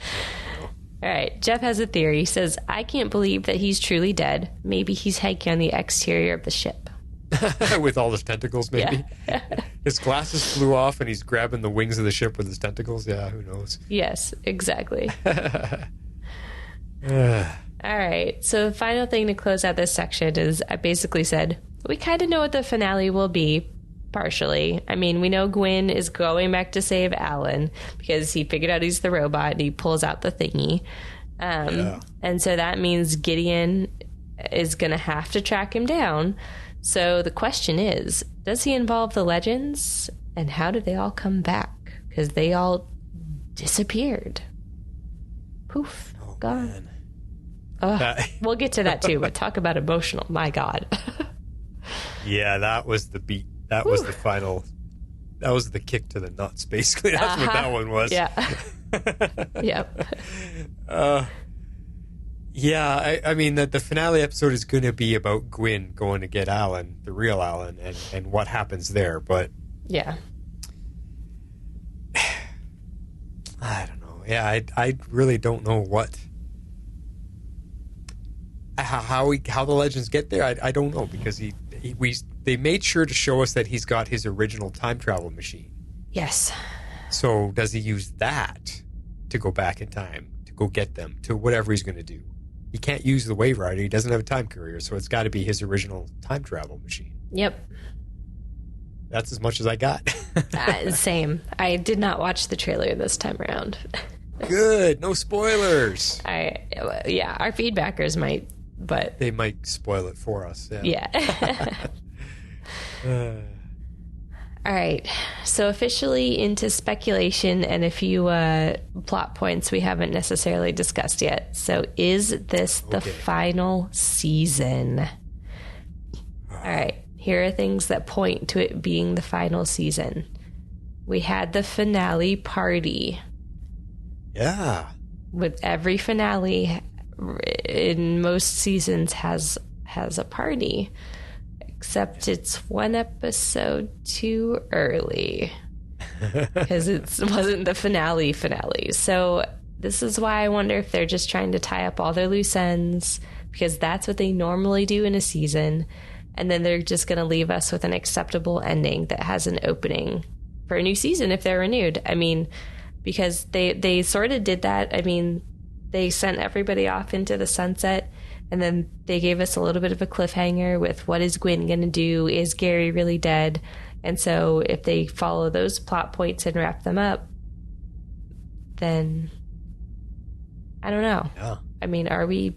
All right. Jeff has a theory. He says, I can't believe that he's truly dead. Maybe he's hiking on the exterior of the ship. With all his tentacles, maybe. Yeah. His glasses flew off and he's grabbing the wings of the ship with his tentacles. Yeah, who knows? Yes, exactly. All right. So the final thing to close out this section is I basically said, we kind of know what the finale will be, partially. I mean, we know Gwyn is going back to save Alan because he figured out he's the robot and he pulls out the thingy. And so that means Gideon is going to have to track him down. So the question is, does he involve the legends? And how did they all come back? Because they all disappeared. Poof. Gone. We'll get to that too, but talk about emotional. My God. Yeah, that was the beat. That was the final. That was the kick to the nuts, basically. That's what that one was. Yeah. Yep. Yeah, I mean, the finale episode is going to be about Gwyn going to get Alan, the real Alan, and what happens there. But yeah, I don't know. Yeah, I really don't know how the legends get there. I don't know, because they made sure to show us that he's got his original time travel machine. Yes. So does he use that to go back in time to go get them to whatever he's going to do? He can't use the Wave Rider. He doesn't have a time courier, so it's got to be his original time travel machine. Yep. That's as much as I got. Same. I did not watch the trailer this time around. Good. No spoilers. Yeah, our feedbackers might but they might spoil it for us. Yeah. All right. So officially into speculation and a few plot points we haven't necessarily discussed yet. So is this the final season? All right. Here are things that point to it being the final season. We had the finale party. Yeah. With every finale in most seasons has a party. Except it's one episode too early. Because it wasn't the finale. So this is why I wonder if they're just trying to tie up all their loose ends. Because that's what they normally do in a season. And then they're just going to leave us with an acceptable ending that has an opening for a new season if they're renewed. I mean, because they sort of did that. I mean, they sent everybody off into the sunset, and then they gave us a little bit of a cliffhanger with what is Gwen going to do? Is Gary really dead? And so if they follow those plot points and wrap them up, then I don't know. Yeah. I mean, are we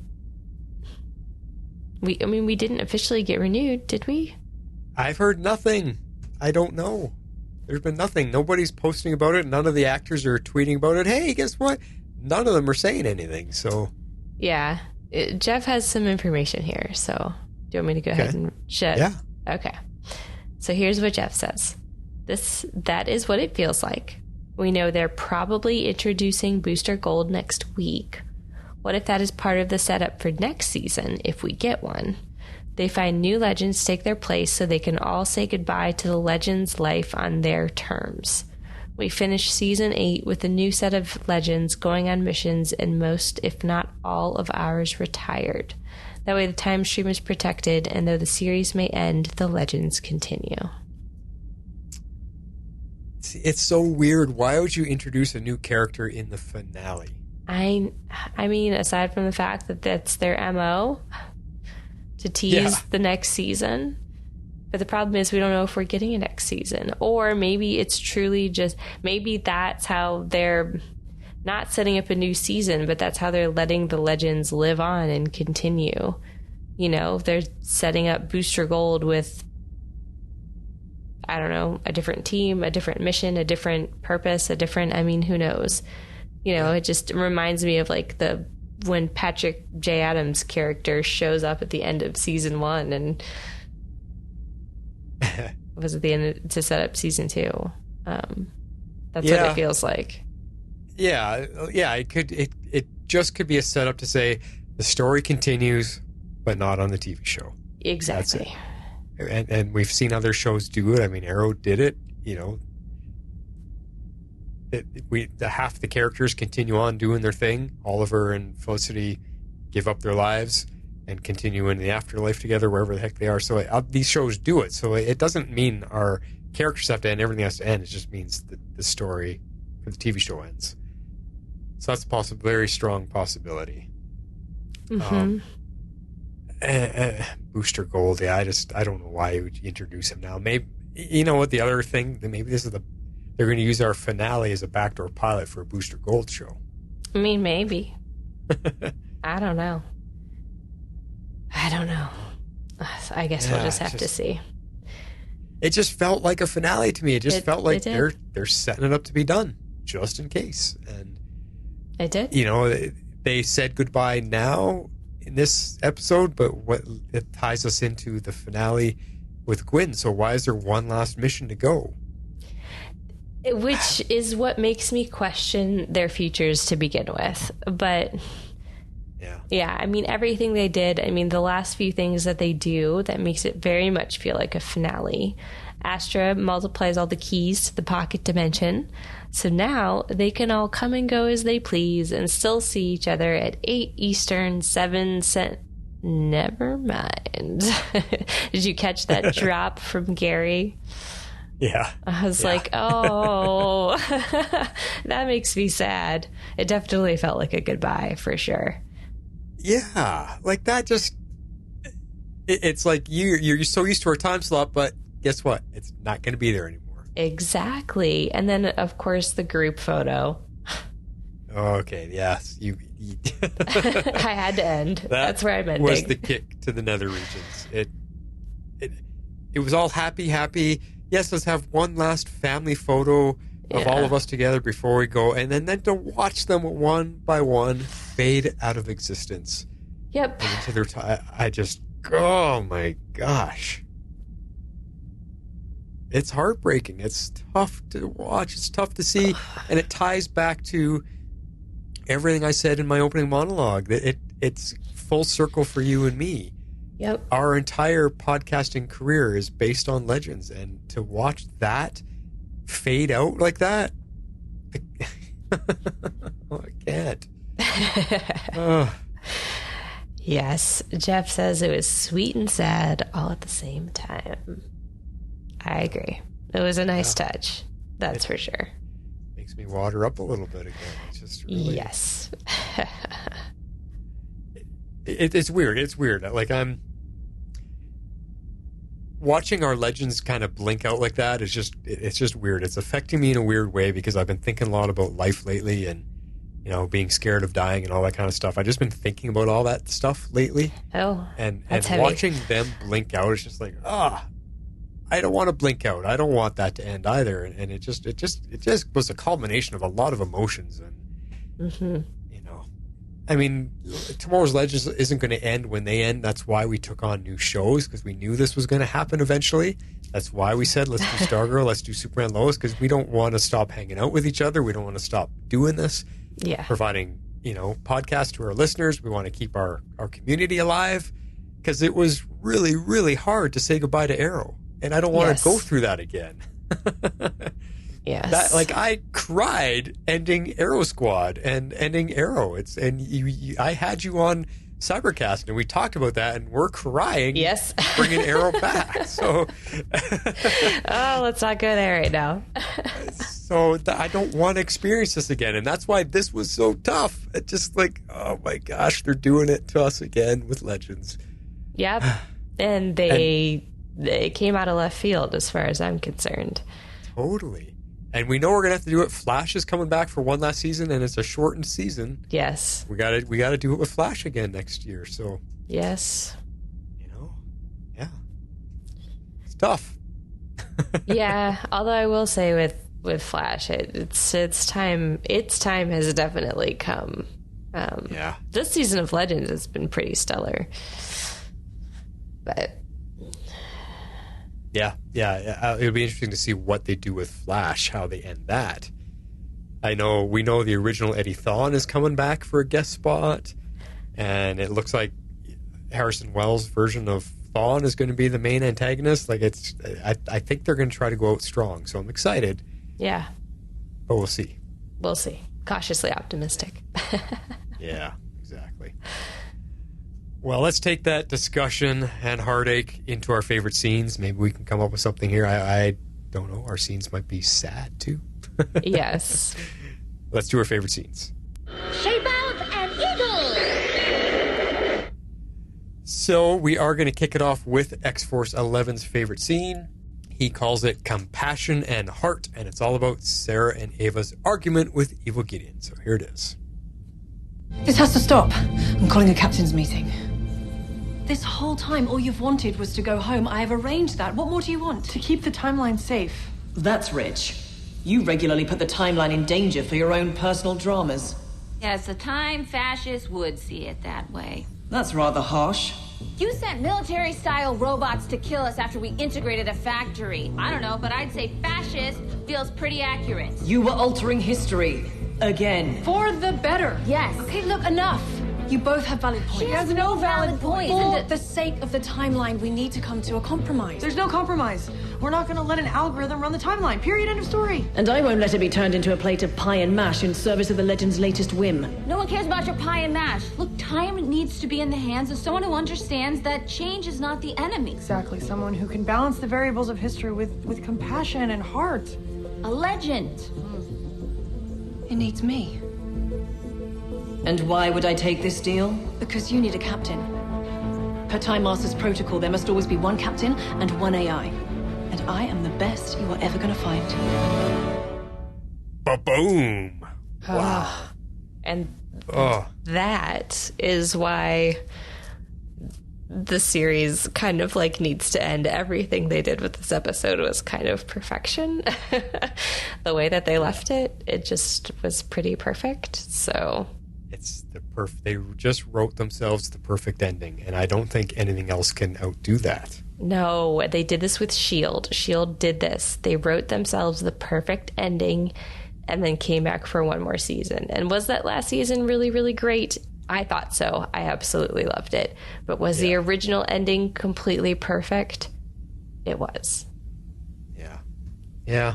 didn't officially get renewed, did we? I've heard nothing. I don't know. There's been nothing. Nobody's posting about it. None of the actors are tweeting about it. Hey, guess what? None of them are saying anything. So, yeah, Jeff has some information here. So, do you want me to go ahead and share? Yeah. Okay. So here's what Jeff says. That is what it feels like. We know they're probably introducing Booster Gold next week. What if that is part of the setup for next season, if we get one? They find new legends take their place so they can all say goodbye to the legends' life on their terms. We finish Season 8 with a new set of legends going on missions and most, if not all, of ours retired. That way the time stream is protected, and though the series may end, the legends continue. It's so weird. Why would you introduce a new character in the finale? I mean, aside from the fact that that's their MO, to tease the next season. But the problem is we don't know if we're getting a next season. Or maybe it's truly just, maybe that's how they're not setting up a new season, but that's how they're letting the legends live on and continue. You know, they're setting up Booster Gold with, I don't know, a different team, a different mission, a different purpose, I mean, who knows? You know, it just reminds me of like when Patrick J. Adams' character shows up at the end of season 1 and was at the end to set up season 2. That's what it feels like. Yeah. It just could be a setup to say the story continues, but not on the TV show. Exactly. And we've seen other shows do it. I mean, Arrow did it. You know, half the characters continue on doing their thing. Oliver and Felicity give up their lives and continue in the afterlife together, wherever the heck they are. So these shows do it. So it doesn't mean our characters have to end, everything has to end. It just means that the story for the TV show ends. So that's a very strong possibility. Mm-hmm. Booster Gold, I don't know why you would introduce him now. Maybe, you know what, the other thing, maybe this is they're going to use our finale as a backdoor pilot for a Booster Gold show. I mean, maybe. I don't know. I guess we'll just have to see. It just felt like a finale to me. It just felt like they're setting it up to be done, just in case. And it did. You know, they said goodbye now in this episode, but it ties us into the finale with Gwen. So why is there one last mission to go? Which is what makes me question their futures to begin with. But yeah, I mean, everything they did, I mean, the last few things that they do, that makes it very much feel like a finale. Astra multiplies all the keys to the pocket dimension. So now they can all come and go as they please and still see each other at 8 Eastern, 7 Cent. Never mind. Did you catch that drop from Gary? Yeah. I was like, oh, that makes me sad. It definitely felt like a goodbye for sure. Yeah. Like that just, it's like you're so used to our time slot, but guess what? It's not going to be there anymore. Exactly. And then, of course, the group photo. Okay, yes. I had to end. That's where I'm ending. Was the kick to the nether regions. It was all happy. Yes, let's have one last family photo of all of us together before we go, and then to watch them one by one fade out of existence. Yep. And into their I just, oh my gosh. It's heartbreaking. It's tough to watch. It's tough to see. And it ties back to everything I said in my opening monologue. It's full circle for you and me. Yep. Our entire podcasting career is based on Legends. And to watch that fade out like that, I can't. Yes. Jeff says it was sweet and sad all at the same time. I agree. It was a nice touch. That's for sure. Makes me water up a little bit again. It's just really... Yes. It's weird. It's weird. Like, I'm... Watching our Legends kind of blink out like that is just... It's just weird. It's affecting me in a weird way because I've been thinking a lot about life lately and, you know, being scared of dying and all that kind of stuff. I've just been thinking about all that stuff lately. Oh, and heavy. Watching them blink out is just like, I don't want to blink out. I don't want that to end either. And it just was a culmination of a lot of emotions. And, you know, I mean, Tomorrow's Legends isn't going to end when they end. That's why we took on new shows, because we knew this was going to happen eventually. That's why we said, let's do Stargirl, let's do Superman Lois, because we don't want to stop hanging out with each other. We don't want to stop doing this. Yeah. Providing, you know, podcasts to our listeners. We want to keep our community alive, because it was really, really hard to say goodbye to Arrow. And I don't want to go through that again. Yes. I cried ending Arrow Squad and ending Arrow. I had you on Cybercast and we talked about that, and we're crying. Yes. Bringing Arrow back. So. Let's not go there right now. So I don't want to experience this again, and that's why this was so tough. It's just like, oh my gosh, they're doing it to us again with Legends. Yep. And they came out of left field as far as I'm concerned. Totally. And we know we're going to have to do it. Flash is coming back for one last season, and it's a shortened season. Yes. We got to do it with Flash again next year. So. Yes. You know, yeah. It's tough. Yeah, although I will say with Flash, its time has definitely come. This season of Legends has been pretty stellar. But yeah, it'll be interesting to see what they do with Flash, how they end that. We know the original Eddie Thawne is coming back for a guest spot, and it looks like Harrison Wells' version of Thawne is going to be the main antagonist. Like, I think they're going to try to go out strong, so I'm excited. Yeah, but we'll see. Cautiously optimistic. Yeah, exactly. Well, let's take that discussion and heartache into our favorite scenes. Maybe we can come up with something here. I don't know. Our scenes might be sad, too. Yes. Let's do our favorite scenes. Shape out an eagle! So we are going to kick it off with X-Force 11's favorite scene. He calls it Compassion and Heart, and it's all about Sarah and Ava's argument with Evil Gideon. So here it is. This has to stop. I'm calling a captain's meeting. This whole time, all you've wanted was to go home. I have arranged that. What more do you want? To keep the timeline safe. That's rich. You regularly put the timeline in danger for your own personal dramas. Yes, the time fascists would see it that way. That's rather harsh. You sent military-style robots to kill us after we integrated a factory. I don't know, but I'd say fascist feels pretty accurate. You were altering history. Again. For the better. Yes. Okay, look, enough. You both have valid points. She has no valid points. For the sake of the timeline, we need to come to a compromise. There's no compromise. We're not going to let an algorithm run the timeline. Period. End of story. And I won't let it be turned into a plate of pie and mash in service of the Legend's latest whim. No one cares about your pie and mash. Look, time needs to be in the hands of someone who understands that change is not the enemy. Exactly. Someone who can balance the variables of history with compassion and heart. A legend. It needs me. And why would I take this deal? Because you need a captain. Per Time Master's protocol, there must always be one captain and one AI. And I am the best you are ever going to find. Ba-boom! Wow. And that is why the series kind of like needs to end. Everything they did with this episode was kind of perfection. The way that they left it, it just was pretty perfect. So it's they just wrote themselves the perfect ending, and I don't think anything else can outdo that. No, they did this with S.H.I.E.L.D. S.H.I.E.L.D. did this. They wrote themselves the perfect ending and then came back for one more season. And was that last season really, really great? I thought so. I absolutely loved it. But was the original ending completely perfect? It was. Yeah. Yeah.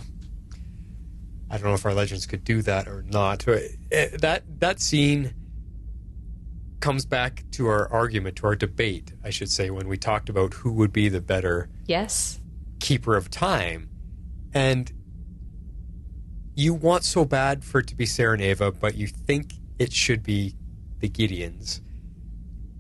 I don't know if our legends could do that or not. That scene comes back to our argument, to our debate, I should say, when we talked about who would be the better keeper of time. And you want so bad for it to be Sarah and Ava, but you think it should be the Gideons.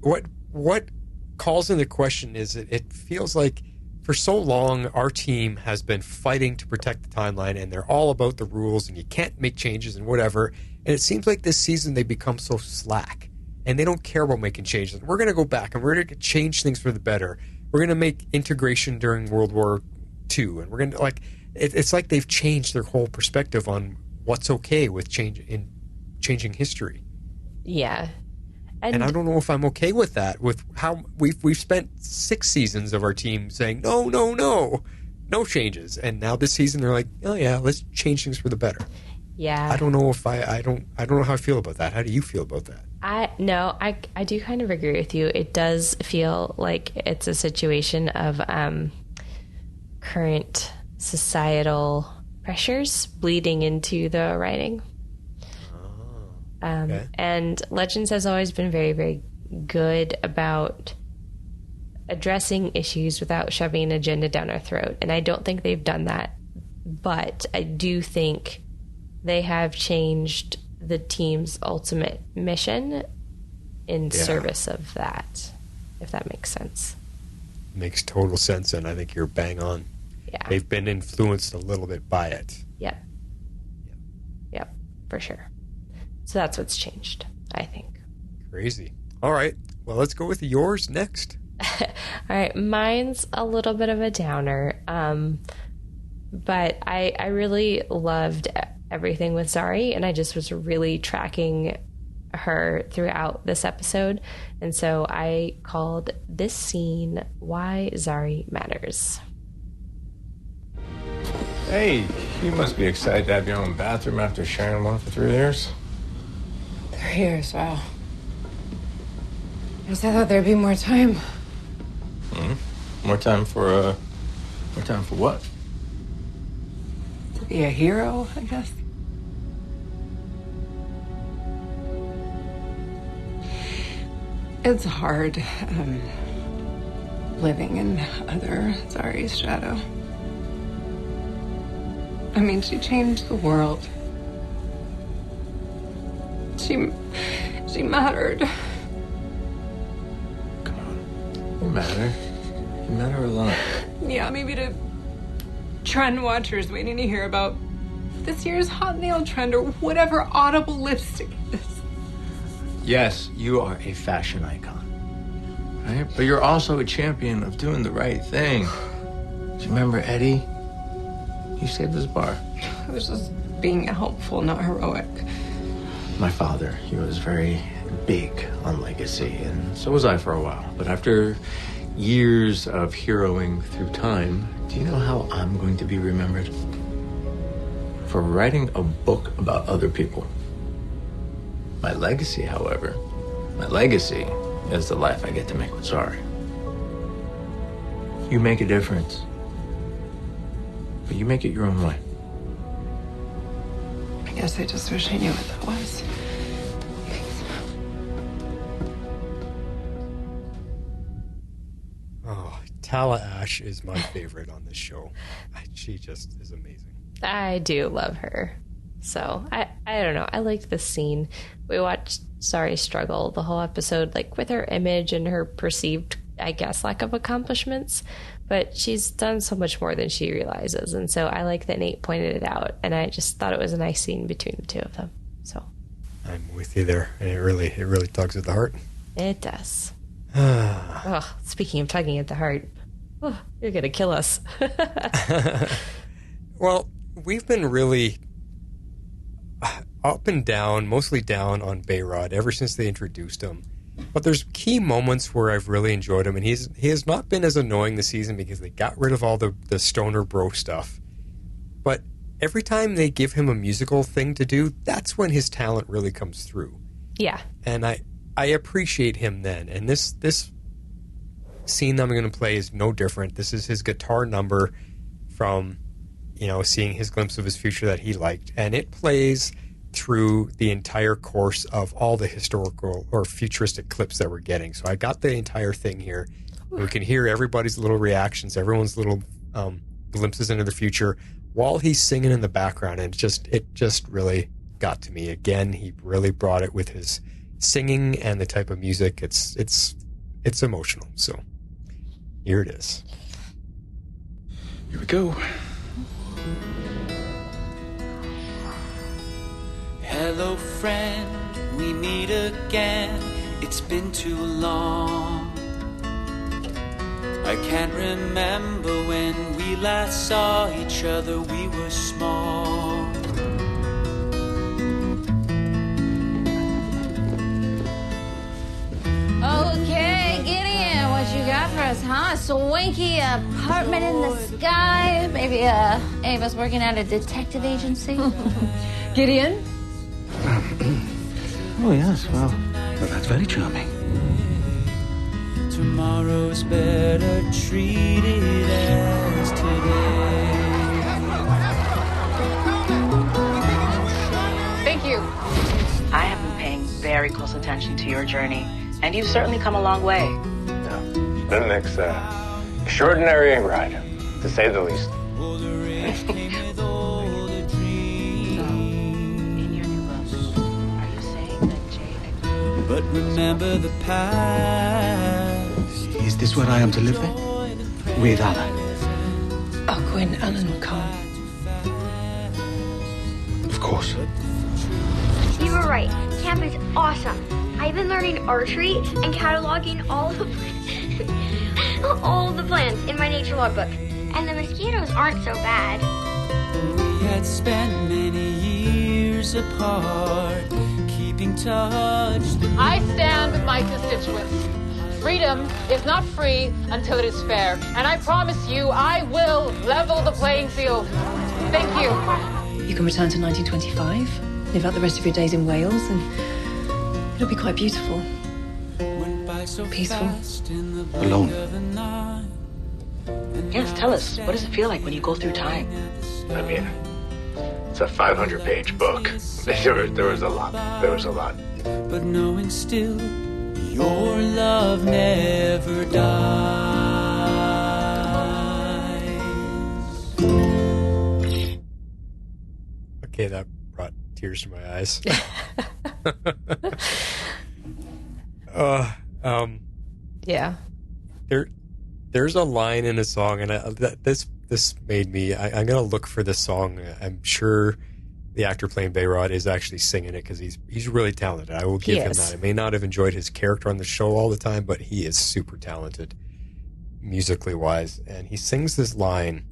What calls into question is it feels like for so long our team has been fighting to protect the timeline, and they're all about the rules, and you can't make changes and whatever. And it seems like this season they become so slack, and they don't care about making changes. We're going to go back, and we're going to change things for the better. We're going to make integration during World War II, and we're going to it's like they've changed their whole perspective on what's okay with changing history. Yeah. And I don't know if I'm okay with that, with how we've spent 6 seasons of our team saying, no changes. And now this season they're like, oh yeah, let's change things for the better. Yeah. I don't know if I don't know how I feel about that. How do you feel about that? I do kind of agree with you. It does feel like it's a situation of current societal pressures bleeding into the writing. Okay. And Legends has always been very, very good about addressing issues without shoving an agenda down our throat. And I don't think they've done that. But I do think they have changed the team's ultimate mission in service of that, if that makes sense. Makes total sense, and I think you're bang on. Yeah. They've been influenced a little bit by it. Yep, for sure. So that's what's changed, I think. Crazy. All right. Well, let's go with yours next. All right. Mine's a little bit of a downer. But I really loved everything with Zari, and I just was really tracking her throughout this episode. And so I called this scene Why Zari Matters. Hey, you must be excited to have your own bathroom after sharing one for 3 years. 3 years, wow. I guess I thought there'd be more time. More time for what? To be a hero, I guess. It's hard, living in other Zari's shadow. I mean, she changed the world. She mattered. Come on. You matter. You matter a lot. Yeah, maybe to trend watchers waiting to hear about this year's hot nail trend or whatever audible lipstick is. Yes, you are a fashion icon, right? But you're also a champion of doing the right thing. Do you remember Eddie? You saved his bar. I was just being helpful, not heroic. My father, he was very big on legacy, and so was I for a while. But after years of heroing through time, do you know how I'm going to be remembered? For writing a book about other people. My legacy, however, is the life I get to make with Zari. You make a difference. But you make it your own way. I guess I just wish I knew what that was. Oh, Tala Ash is my favorite on this show. She just is amazing. I do love her. So, I don't know. I liked this scene. We watched Zari struggle the whole episode, like with her image and her perceived, I guess, lack of accomplishments. But she's done so much more than she realizes. And so I like that Nate pointed it out. And I just thought it was a nice scene between the two of them. So, I'm with you there. And it really tugs at the heart. It does. Speaking of tugging at the heart, you're going to kill us. Well, we've been really up and down, mostly down on Bayrod ever since they introduced him. But there's key moments where I've really enjoyed him, and he has not been as annoying this season because they got rid of all the stoner bro stuff. But every time they give him a musical thing to do, that's when his talent really comes through. Yeah. And I appreciate him then. And this scene that I'm going to play is no different. This is his guitar number from, seeing his glimpse of his future that he liked. And it plays through the entire course of all the historical or futuristic clips that we're getting. So I got the entire thing here. We can hear everybody's little reactions, everyone's little glimpses into the future while he's singing in the background. And it just really got to me. Again, he really brought it with his singing and the type of music. It's emotional. So here it is. Here we go. Hello friend, we meet again. It's been too long. I can't remember when we last saw each other. We were small. Okay, Gideon, what you got for us, huh? A swanky apartment in the sky? Maybe any of us working at a detective agency? Gideon? Oh, yes, well, that's very charming. Tomorrow's better treated as today. Thank you. I have been paying very close attention to your journey, and you've certainly come a long way. Yeah, it's been an extraordinary ride, to say the least. But remember the past. Is this where I am to live then? With Alan? Oh, Gwen, Alan can't. Of course. You were right. Camp is awesome. I've been learning archery and cataloging all the plants in my nature logbook. And the mosquitoes aren't so bad. We had spent many years apart, keeping touch. I stand with my constituents. Freedom is not free until it is fair. And I promise you, I will level the playing field. Thank you. You can return to 1925, live out the rest of your days in Wales, and it'll be quite beautiful. Peaceful. Alone. Yes, tell us, what does it feel like when you go through time? I mean, it's a 500-page book. There was a lot. But knowing still, your love never dies. Okay, that brought tears to my eyes. Yeah. There's a line in a song, and this made me. I'm gonna look for this song. I'm sure the actor playing Bayrod is actually singing it because he's really talented. I will give him that. I may not have enjoyed his character on the show all the time, but he is super talented, musically wise. And he sings this line: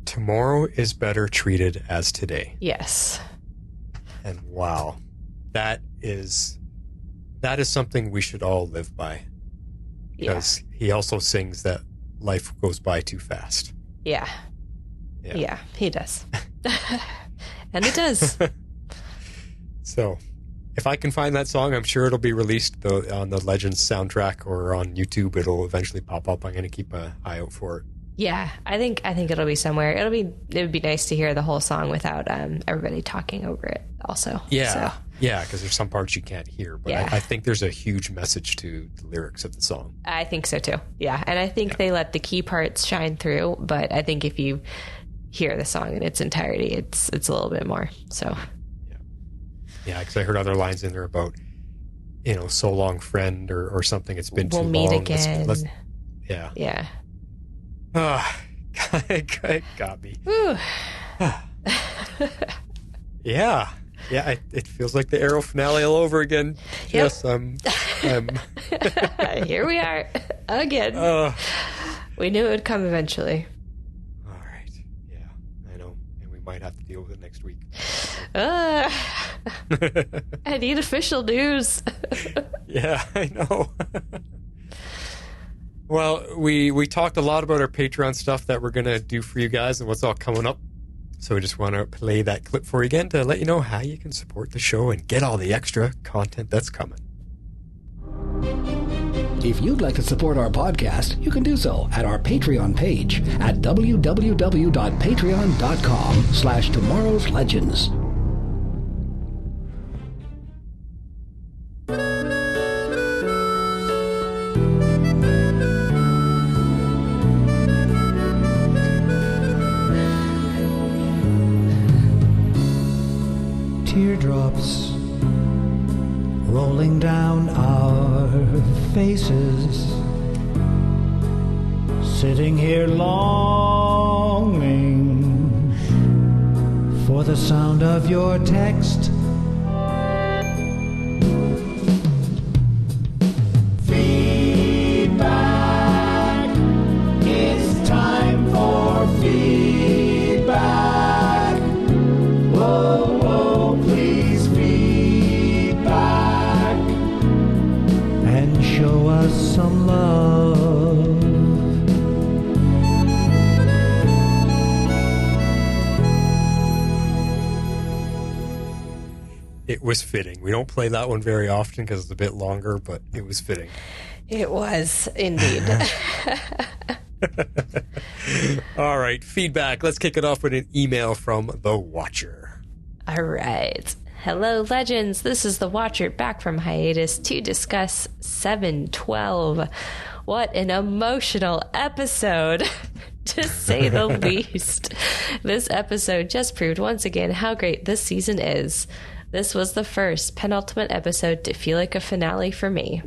"Tomorrow is better treated as today." Yes. And wow, that is something we should all live by. Because he also sings that life goes by too fast. Yeah, he does. And it does. So, if I can find that song, I'm sure it'll be released on the Legends soundtrack or on YouTube. It'll eventually pop up. I'm going to keep an eye out for it. Yeah, I think it'll be somewhere. It would be nice to hear the whole song without everybody talking over it. Also, yeah, because there's some parts you can't hear, but I think there's a huge message to the lyrics of the song. I think so too. Yeah, and I think they let the key parts shine through. But I think if you hear the song in its entirety, it's a little bit more. So, yeah, because I heard other lines in there about so long, friend, or something. It's been too long. We'll meet again. Yeah. It got me. Ooh. Yeah. Yeah, it feels like the Arrow finale all over again. Yep. Yes, Here we are again. We knew it would come eventually. All right. Yeah, I know. And we might have to deal with it next week. I need official news. Yeah, I know. Well, we talked a lot about our Patreon stuff that we're going to do for you guys and what's all coming up. So we just want to play that clip for you again to let you know how you can support the show and get all the extra content that's coming. If you'd like to support our podcast, you can do so at our Patreon page at www.patreon.com/tomorrowslegends. Teardrops rolling down our faces, sitting here longing for the sound of your text. Feedback, it's time for feedback. Whoa, whoa, please feedback and show us some love. It was fitting. We don't play that one very often because it's a bit longer, but it was fitting. It was, indeed. All right, feedback. Let's kick it off with an email from The Watcher. All right. Hello, legends. This is The Watcher back from hiatus to discuss 712. What an emotional episode, to say the least. This episode just proved once again how great this season is. This was the first penultimate episode to feel like a finale for me.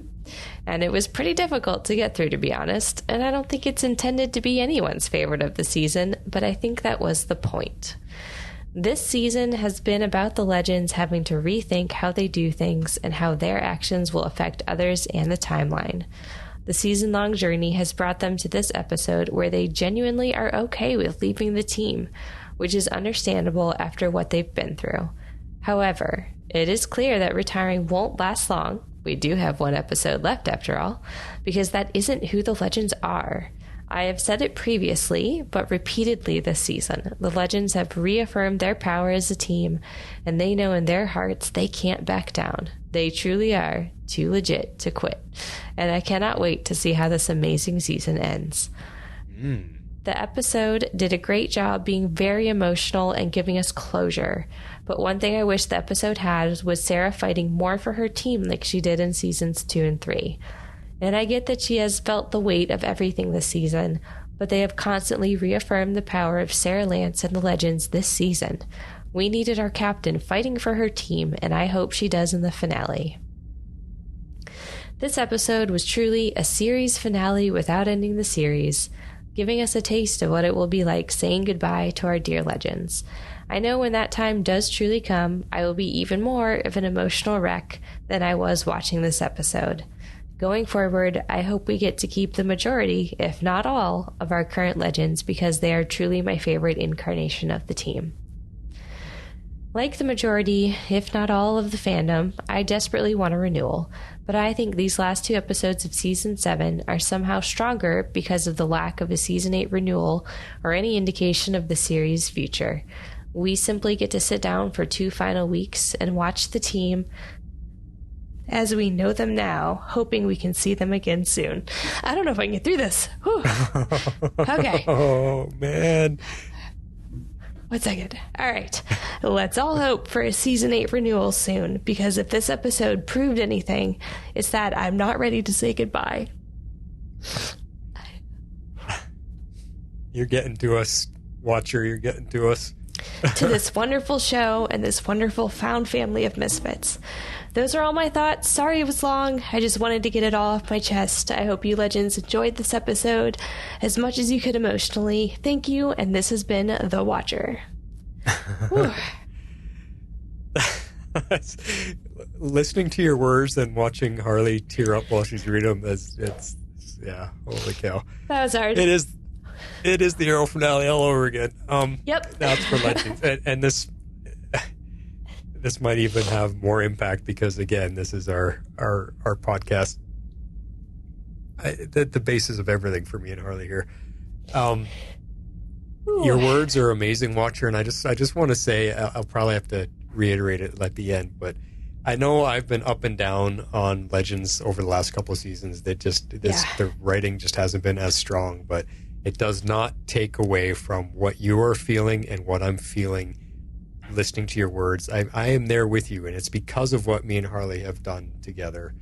And it was pretty difficult to get through, to be honest, and I don't think it's intended to be anyone's favorite of the season, but I think that was the point. This season has been about the legends having to rethink how they do things and how their actions will affect others and the timeline. The season-long journey has brought them to this episode where they genuinely are okay with leaving the team, which is understandable after what they've been through. However, it is clear that retiring won't last long. We do have one episode left after all, because that isn't who the legends are. I have said it previously, but repeatedly this season. The legends have reaffirmed their power as a team, and they know in their hearts they can't back down. They truly are too legit to quit. And I cannot wait to see how this amazing season ends. The episode did a great job being very emotional and giving us closure. But one thing I wish the episode had was Sarah fighting more for her team like she did in seasons 2 and 3. And I get that she has felt the weight of everything this season, but they have constantly reaffirmed the power of Sarah Lance and the legends this season. We needed our captain fighting for her team, and I hope she does in the finale. This episode was truly a series finale without ending the series, giving us a taste of what it will be like saying goodbye to our dear legends. I know when that time does truly come, I will be even more of an emotional wreck than I was watching this episode. Going forward, I hope we get to keep the majority, if not all, of our current legends because they are truly my favorite incarnation of the team. Like the majority, if not all, of the fandom, I desperately want a renewal, but I think these last 2 episodes of Season 7 are somehow stronger because of the lack of a Season 8 renewal or any indication of the series' future. We simply get to sit down for 2 final weeks and watch the team as we know them now, hoping we can see them again soon. I don't know if I can get through this. Whew. Okay. Oh, man. 1 second. All right. Let's all hope for a Season 8 renewal soon, because if this episode proved anything, it's that I'm not ready to say goodbye. You're getting to us, Watcher. You're getting to us. To this wonderful show and this wonderful found family of misfits. Those are all my thoughts. Sorry it was long. I just wanted to get it all off my chest. I hope you legends enjoyed this episode as much as you could emotionally. Thank you, and this has been The Watcher. Listening to your words and watching Harley tear up while she's reading them, holy cow. That was hard. It is the Arrow finale all over again. Yep. That's for Legends. and this might even have more impact because, again, this is our podcast. The basis of everything for me and Harley here. Your words are amazing, Watcher, and I just want to say, I'll probably have to reiterate it at the end, but I know I've been up and down on Legends over the last couple of seasons. That the writing just hasn't been as strong, but it does not take away from what you are feeling and what I'm feeling listening to your words. I am there with you, and it's because of what me and Harley have done together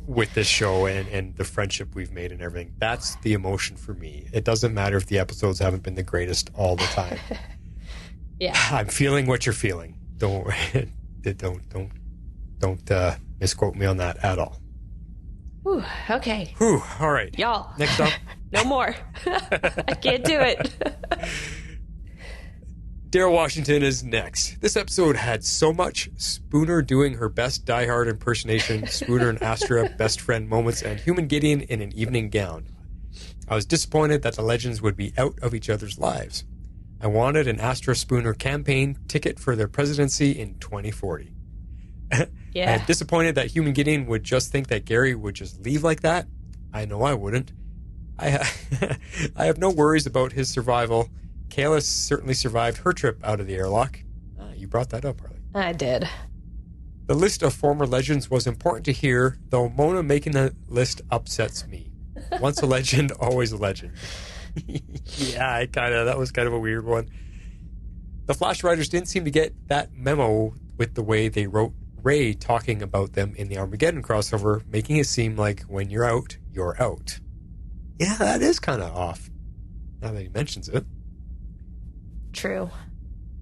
with this show and the friendship we've made and everything. That's the emotion for me. It doesn't matter if the episodes haven't been the greatest all the time. Yeah, I'm feeling what you're feeling. Don't misquote me on that at all. Whew, okay. Whew, all right. Y'all. Next up. No more. I can't do it. Daryl Washington is next. This episode had so much Spooner doing her best Die Hard impersonation, Spooner and Astra best friend moments, and Human Gideon in an evening gown. I was disappointed that the Legends would be out of each other's lives. I wanted an Astra Spooner campaign ticket for their presidency in 2040. Yeah. I'm disappointed that Human Gideon would just think that Gary would just leave like that. I know I wouldn't. I have no worries about his survival. Kalis certainly survived her trip out of the airlock. You brought that up, Harley. I did. The list of former legends was important to hear, though Mona making the list upsets me. Once a legend, always a legend. Yeah, that was kind of a weird one. The Flash writers didn't seem to get that memo with the way they wrote Ray talking about them in the Armageddon crossover, making it seem like when you're out, you're out. Yeah, that is kind of off, now that he mentions it. True.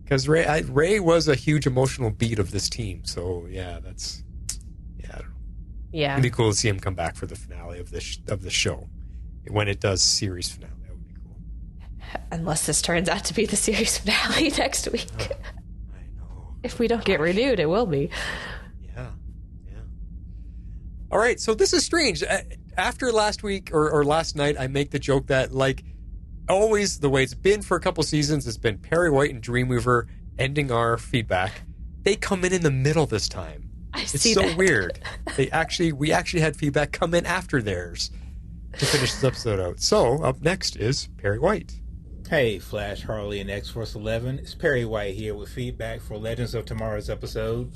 Because Ray was a huge emotional beat of this team, so I don't know. Yeah. It'd be cool to see him come back for the finale of the show. When it does series finale, that would be cool. Unless this turns out to be the series finale next week. I know. If we don't get renewed, it will be. Yeah. All right, so this is strange. After last week or last night, I make the joke that, like, always the way it's been for a couple seasons, it's been Perry White and Dreamweaver ending our feedback. They come in the middle this time. It's so weird. We actually had feedback come in after theirs to finish this episode out. So up next is Perry White. Hey, Flash, Harley, and X-Force 11. It's Perry White here with feedback for Legends of Tomorrow's episode.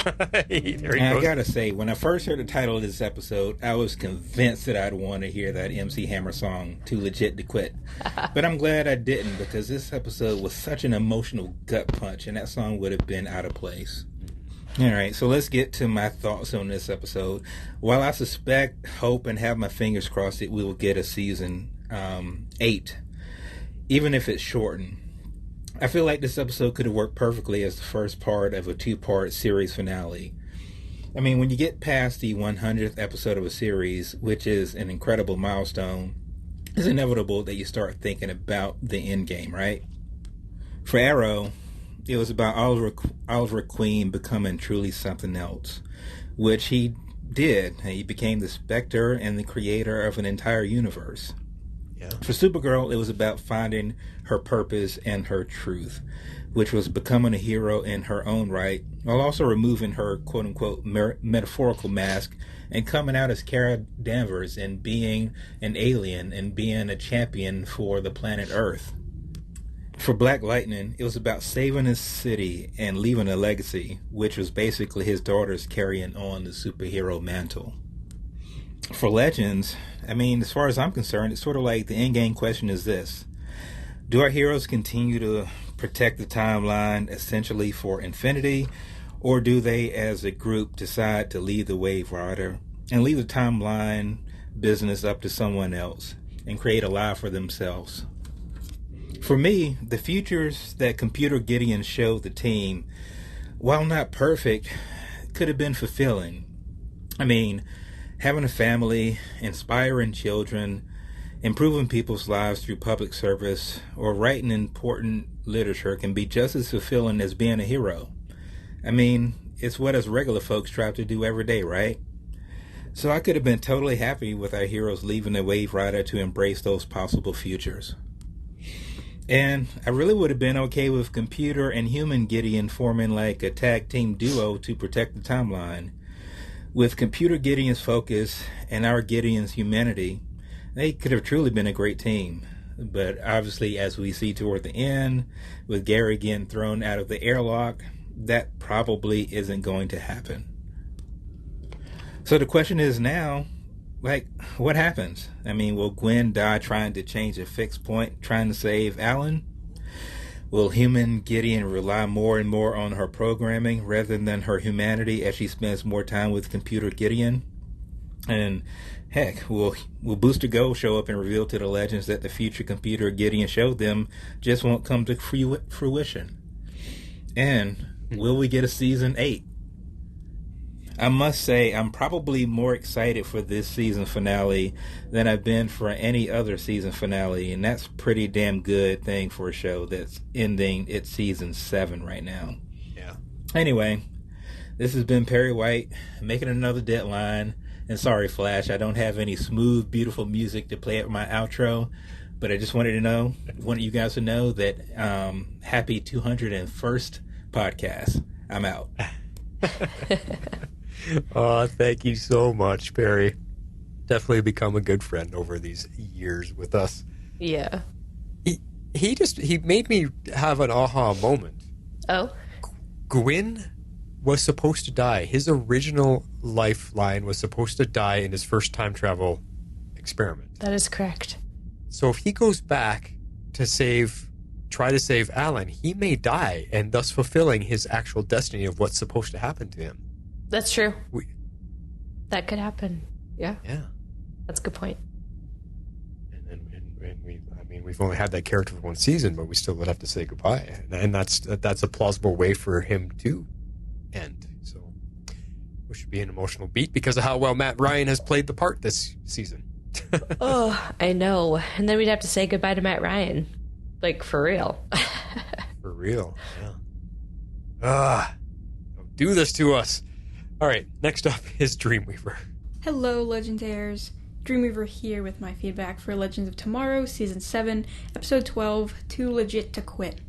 I gotta say, when I first heard the title of this episode, I was convinced that I'd want to hear that MC Hammer song, Too Legit to Quit. But I'm glad I didn't, because this episode was such an emotional gut punch, and that song would have been out of place. Alright, so let's get to my thoughts on this episode. While I suspect, hope, and have my fingers crossed that we will get a season 8, even if it's shortened, I feel like this episode could have worked perfectly as the first part of a 2-part series finale. I mean, when you get past the 100th episode of a series, which is an incredible milestone, it's inevitable that you start thinking about the end game, right? For Arrow, it was about Oliver Queen becoming truly something else, which he did. He became the Spectre and the creator of an entire universe. For Supergirl, it was about finding her purpose and her truth, which was becoming a hero in her own right, while also removing her quote-unquote metaphorical mask and coming out as Kara Danvers and being an alien and being a champion for the planet Earth. For Black Lightning, it was about saving his city and leaving a legacy, which was basically his daughters carrying on the superhero mantle. For Legends, I mean, as far as I'm concerned, it's sort of like the endgame question is this. Do our heroes continue to protect the timeline essentially for infinity, or do they, as a group, decide to leave the Wave Rider and leave the timeline business up to someone else and create a life for themselves? For me, the futures that Computer Gideon showed the team, while not perfect, could have been fulfilling. I mean, having a family, inspiring children, Improving people's lives through public service or writing important literature can be just as fulfilling as being a hero. I mean, it's what us regular folks strive to do every day, right? So I could have been totally happy with our heroes leaving the Wave Rider to embrace those possible futures. And I really would have been okay with computer and human Gideon forming like a tag team duo to protect the timeline. With computer Gideon's focus and our Gideon's humanity, they could have truly been a great team. But obviously, as we see toward the end, with Gary getting thrown out of the airlock, that probably isn't going to happen. So the question is now, like, what happens? I mean, will Gwen die trying to change a fixed point, trying to save Alan? Will human Gideon rely more and more on her programming rather than her humanity as she spends more time with computer Gideon? And heck, will Booster Gold show up and reveal to the Legends that the future computer Gideon showed them just won't come to fruition? And will we get a season 8? I must say, I'm probably more excited for this season finale than I've been for any other season finale, and that's a pretty damn good thing for a show that's ending its season 7 right now. Yeah. Anyway, this has been Perry White, making another deadline. And sorry, Flash, I don't have any smooth, beautiful music to play at my outro, but I just wanted you guys to know that happy 201st podcast. I'm out. Oh, thank you so much, Perry. Definitely become a good friend over these years with us. Yeah. He made me have an aha moment. Oh? Gwyn was supposed to die. His original lifeline was supposed to die in his first time travel experiment. That is correct. So if he goes back to try to save Alan, he may die, and thus fulfilling his actual destiny of what's supposed to happen to him. That's true. That could happen. Yeah. Yeah. That's a good point. And we've only had that character for one season, but we still would have to say goodbye. And that's a plausible way for him to end. So it should be an emotional beat because of how well Matt Ryan has played the part this season. Oh, I know. And then we'd have to say goodbye to Matt Ryan. Like, for real. For real, yeah. Don't do this to us. All right, next up is Dreamweaver. Hello, Legendaires. Dreamweaver here with my feedback for Legends of Tomorrow, Season 7, Episode 12, Too Legit to Quit.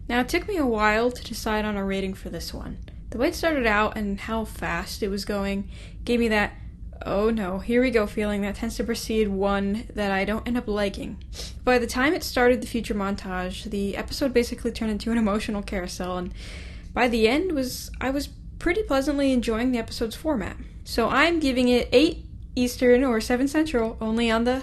Now, it took me a while to decide on a rating for this one. The way it started out and how fast it was going gave me that, oh no, here we go feeling that tends to precede one that I don't end up liking. By the time it started the future montage, the episode basically turned into an emotional carousel, and by the end I was pretty pleasantly enjoying the episode's format. So I'm giving it 8 Eastern or 7 Central, only on the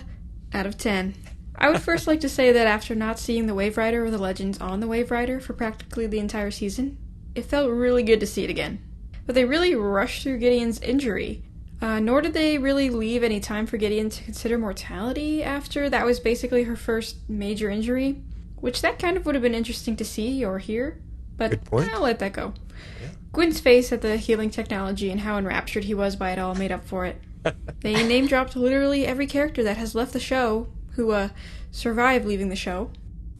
out of 10. I would first like to say that after not seeing the Wave Rider or the Legends on the Wave Rider for practically the entire season, it felt really good to see it again. But they really rushed through Gideon's injury, nor did they really leave any time for Gideon to consider mortality after that was basically her first major injury, which that kind of would have been interesting to see or hear, but I'll let that go. Yeah. Gwyn's face at the healing technology and how enraptured he was by it all made up for it. They name-dropped literally every character that has left the show who survived leaving the show.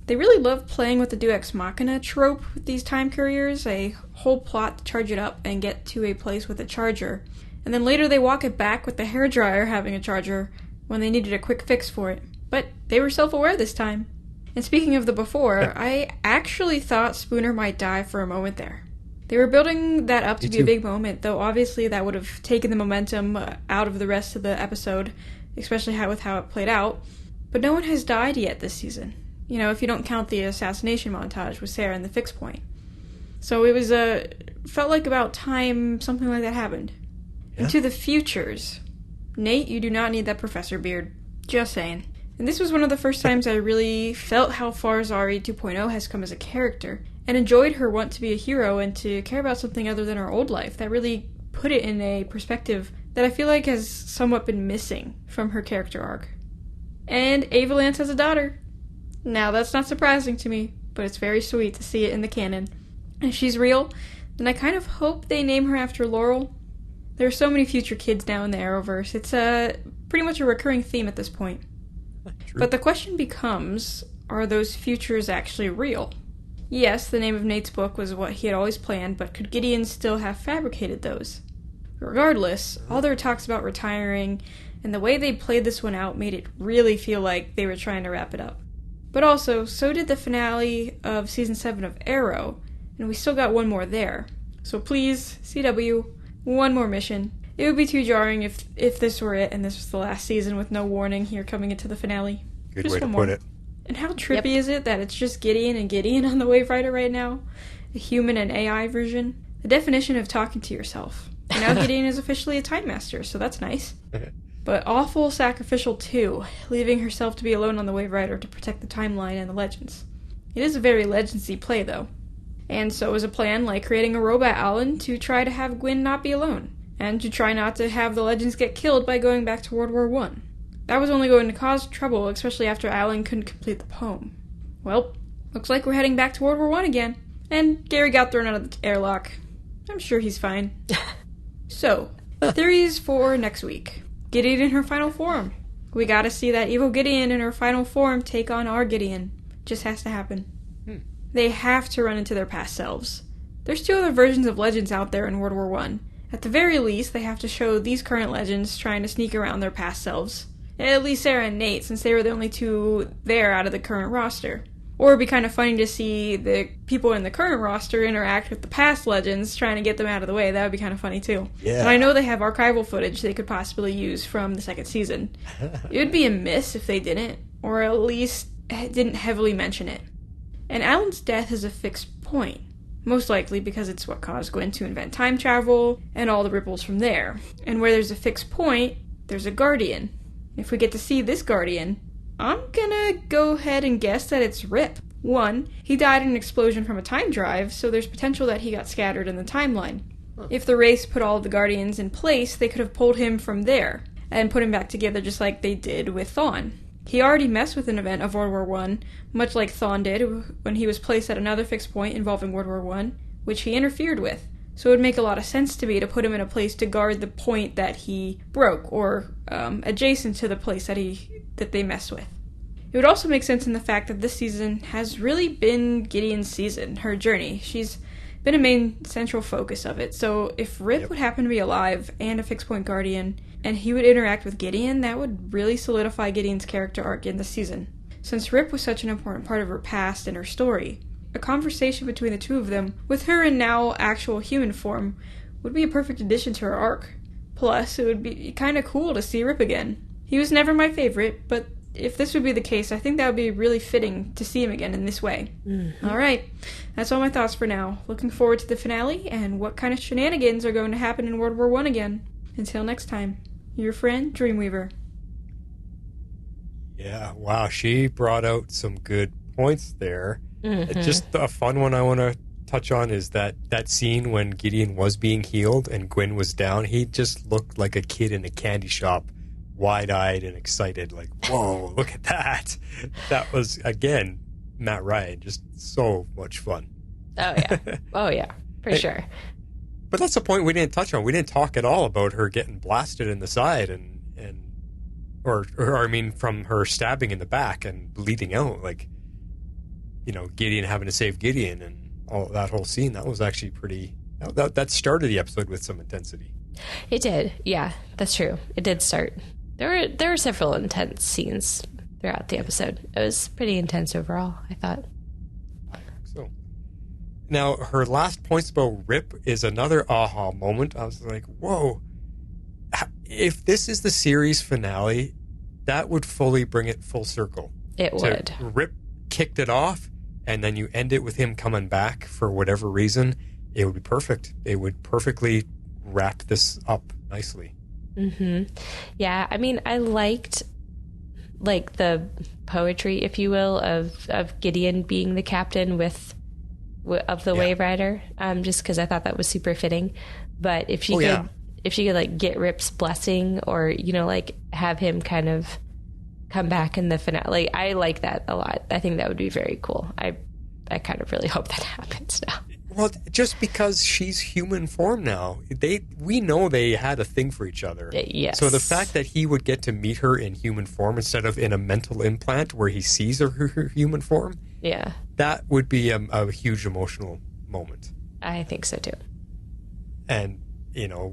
They really love playing with the Deus Ex Machina trope with these time couriers, a whole plot to charge it up and get to a place with a charger. And then later they walk it back with the hairdryer having a charger when they needed a quick fix for it. But they were self-aware this time. And speaking of the before, I actually thought Spooner might die for a moment there. They were building that up to be a big moment, though obviously that would have taken the momentum out of the rest of the episode, especially with how it played out. But no one has died yet this season. You know, if you don't count the assassination montage with Sarah and the fix point. So it was felt like about time something like that happened. Yeah. Into the futures. Nate, you do not need that professor beard. Just saying. And this was one of the first times I really felt how far Zari 2.0 has come as a character, and enjoyed her want to be a hero and to care about something other than her old life. That really put it in a perspective that I feel like has somewhat been missing from her character arc. And Ava Lance has a daughter. Now, that's not surprising to me, but it's very sweet to see it in the canon. If she's real, then I kind of hope they name her after Laurel. There are so many future kids now in the Arrowverse. It's pretty much a recurring theme at this point. But the question becomes, are those futures actually real? Yes, the name of Nate's book was what he had always planned, but could Gideon still have fabricated those? Regardless, all their talks about retiring and the way they played this one out made it really feel like they were trying to wrap it up. But also, so did the finale of Season 7 of Arrow, and we still got one more there. So please, CW, one more mission. It would be too jarring if this were it and this was the last season with no warning here coming into the finale. Good Just way to one more. put it. And how trippy is it that it's just Gideon and Gideon on the Wave Rider right now? A human and AI version? The definition of talking to yourself. And now Gideon is officially a Time Master, so that's nice. But awful sacrificial too, leaving herself to be alone on the Wave Rider to protect the timeline and the legends. It is a very Legendsy play though. And so is a plan like creating a robot Alan to try to have Gwyn not be alone, and to try not to have the legends get killed by going back to World War I. That was only going to cause trouble, especially after Alan couldn't complete the poem. Well, looks like we're heading back to World War I again. And Gary got thrown out of the airlock. I'm sure he's fine. So, theories for next week. Gideon in her final form. We gotta see that evil Gideon in her final form take on our Gideon. Just has to happen. They have to run into their past selves. There's 2 other versions of legends out there in World War I. At the very least, they have to show these current legends trying to sneak around their past selves. At least Sarah and Nate, since they were the only 2 there out of the current roster. Or it'd be kind of funny to see the people in the current roster interact with the past legends, trying to get them out of the way. That would be kind of funny, too. Yeah. And I know they have archival footage they could possibly use from the second season. It would be a miss if they didn't, or at least didn't heavily mention it. And Alan's death is a fixed point. Most likely because it's what caused Gwyn to invent time travel, and all the ripples from there. And where there's a fixed point, there's a Guardian. If we get to see this Guardian, I'm gonna go ahead and guess that it's Rip. 1, he died in an explosion from a time drive, so there's potential that he got scattered in the timeline. If the race put all of the Guardians in place, they could have pulled him from there, and put him back together just like they did with Thawne. He already messed with an event of World War I, much like Thawne did when he was placed at another fixed point involving World War I, which he interfered with. So it would make a lot of sense to me to put him in a place to guard the point that he broke, or adjacent to the place that they messed with. It would also make sense in the fact that this season has really been Gideon's season, her journey. She's been a main central focus of it, so if Rip would happen to be alive and a fixed point Guardian, and he would interact with Gideon, that would really solidify Gideon's character arc in the season. Since Rip was such an important part of her past and her story, a conversation between the 2 of them, with her in now actual human form, would be a perfect addition to her arc. Plus, it would be kind of cool to see Rip again. He was never my favorite, but if this would be the case, I think that would be really fitting to see him again in this way. Alright, that's all my thoughts for now. Looking forward to the finale and what kind of shenanigans are going to happen in World War I again. Until next time, your friend, Dreamweaver. Yeah, wow, she brought out some good points there. Just a fun one I want to touch on is that scene when Gideon was being healed and Gwyn was down. He just looked like a kid in a candy shop, wide-eyed and excited, like, whoa, look at that. That was, again, Matt Ryan, just so much fun. Oh yeah, for sure. But that's the point we didn't touch on. We didn't talk at all about her getting blasted in the side or I mean, from her stabbing in the back and bleeding out, like, you know, Gideon having to save Gideon and all that whole scene. That was actually pretty, that started the episode with some intensity. It did. Yeah, that's true. It did start. There were several intense scenes throughout the episode. It was pretty intense overall, I thought. So, now her last points about Rip is another aha moment. I was like, whoa. If this is the series finale, that would fully bring it full circle. It would. Rip kicked it off, and then you end it with him coming back for whatever reason. It would be perfect. It would perfectly wrap this up nicely. Yeah, I mean, I liked like the poetry, if you will, of Gideon being the captain of the Wave Rider, just because I thought that was super fitting. But if she could like get Rip's blessing, or, you know, like have him kind of come back in the finale, like, I like that a lot. I think that would be very cool. I kind of really hope that happens now. Well, just because she's human form now, we know they had a thing for each other. Yes. So the fact that he would get to meet her in human form instead of in a mental implant where he sees her human form, yeah, that would be a huge emotional moment. I think so too. And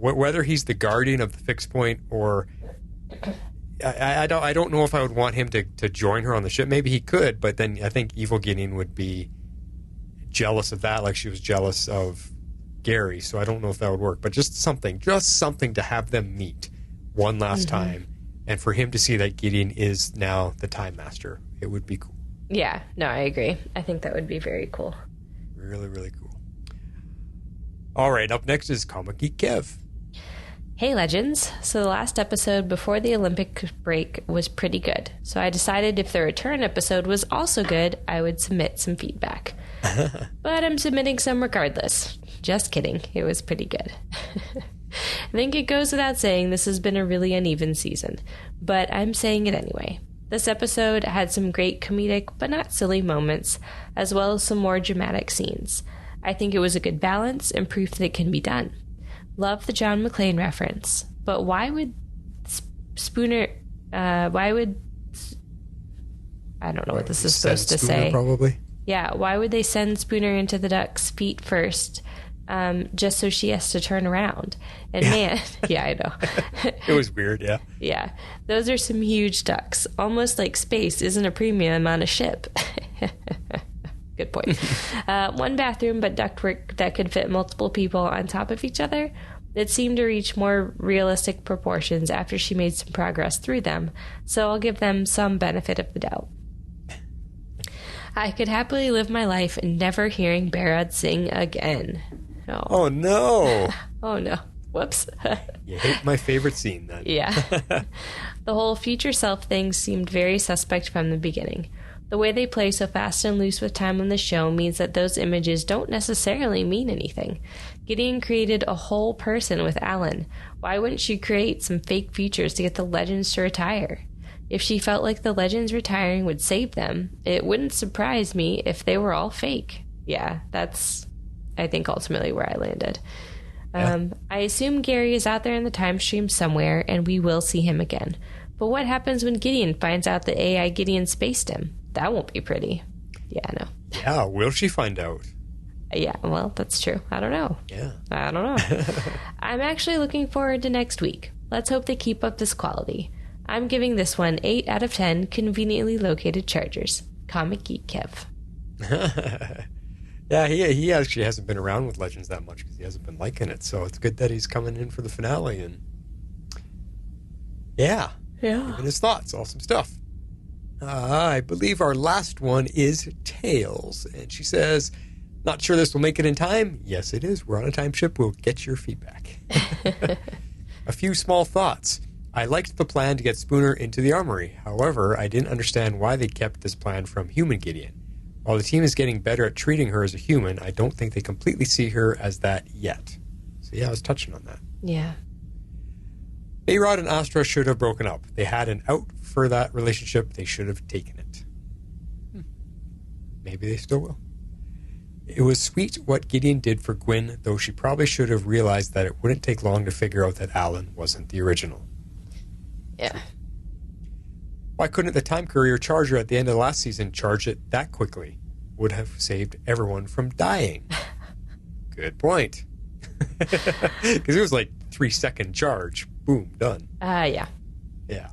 whether he's the guardian of the fixed point or I don't know if I would want him to join her on the ship. Maybe he could, but then I think Evil Gideon would be jealous of that, like she was jealous of Gary. So I don't know if that would work. But just something to have them meet one last time, and for him to see that Gideon is now the Time Master. It would be cool. Yeah, no, I agree. I think that would be very cool. Really, really cool. All right, up next is Comic Geek Kev. Hey, Legends. So the last episode before the Olympic break was pretty good. So I decided if the return episode was also good, I would submit some feedback. But I'm submitting some regardless. Just kidding. It was pretty good. I think it goes without saying this has been a really uneven season, but I'm saying it anyway. This episode had some great comedic but not silly moments, as well as some more dramatic scenes. I think it was a good balance and proof that it can be done. Love the John McClane reference, but why would Spooner, I don't know what this is supposed to say. Probably. Yeah, why would they send Spooner into the duck's feet first, just so she has to turn around? And man, yeah, I know. It was weird, yeah. Yeah, those are some huge ducks. Almost like space isn't a premium on a ship. Good point. One bathroom, but ductwork that could fit multiple people on top of each other. It seemed to reach more realistic proportions after she made some progress through them, so I'll give them some benefit of the doubt. I could happily live my life never hearing Barad sing again. Oh no. Oh no. Whoops. You hate my favorite scene then. Yeah. The whole future self thing seemed very suspect from the beginning. The way they play so fast and loose with time on the show means that those images don't necessarily mean anything. Gideon created a whole person with Alan. Why wouldn't she create some fake futures to get the Legends to retire? If she felt like the Legends retiring would save them, it wouldn't surprise me if they were all fake. Yeah, that's, I think, ultimately where I landed. I assume Gary is out there in the time stream somewhere, and we will see him again. But what happens when Gideon finds out that AI Gideon spaced him? That won't be pretty. Yeah, no. Yeah, will she find out? Yeah, well, that's true. I don't know. Yeah. I don't know. I'm actually looking forward to next week. Let's hope they keep up this quality. I'm giving this one 8 out of 10 conveniently located chargers. Comic Geek Kev. Yeah, he actually hasn't been around with Legends that much because he hasn't been liking it. So it's good that he's coming in for the finale and giving his thoughts. Awesome stuff. I believe our last one is Tails, and she says, "Not sure this will make it in time." Yes, it is. We're on a time ship. We'll get your feedback. A few small thoughts. I liked the plan to get Spooner into the armory. However, I didn't understand why they kept this plan from human Gideon. While the team is getting better at treating her as a human, I don't think they completely see her as that yet. So yeah, I was touching on that. Yeah. Bayrod and Astra should have broken up. They had an out for that relationship. They should have taken it. Maybe they still will. It was sweet what Gideon did for Gwyn, though she probably should have realized that it wouldn't take long to figure out that Alan wasn't the original. Yeah. Why couldn't the Time Courier charge her at the end of the last season charge it that quickly? Would have saved everyone from dying. Good point. Because it was like 3-second charge. Boom, done. Yeah. Yeah.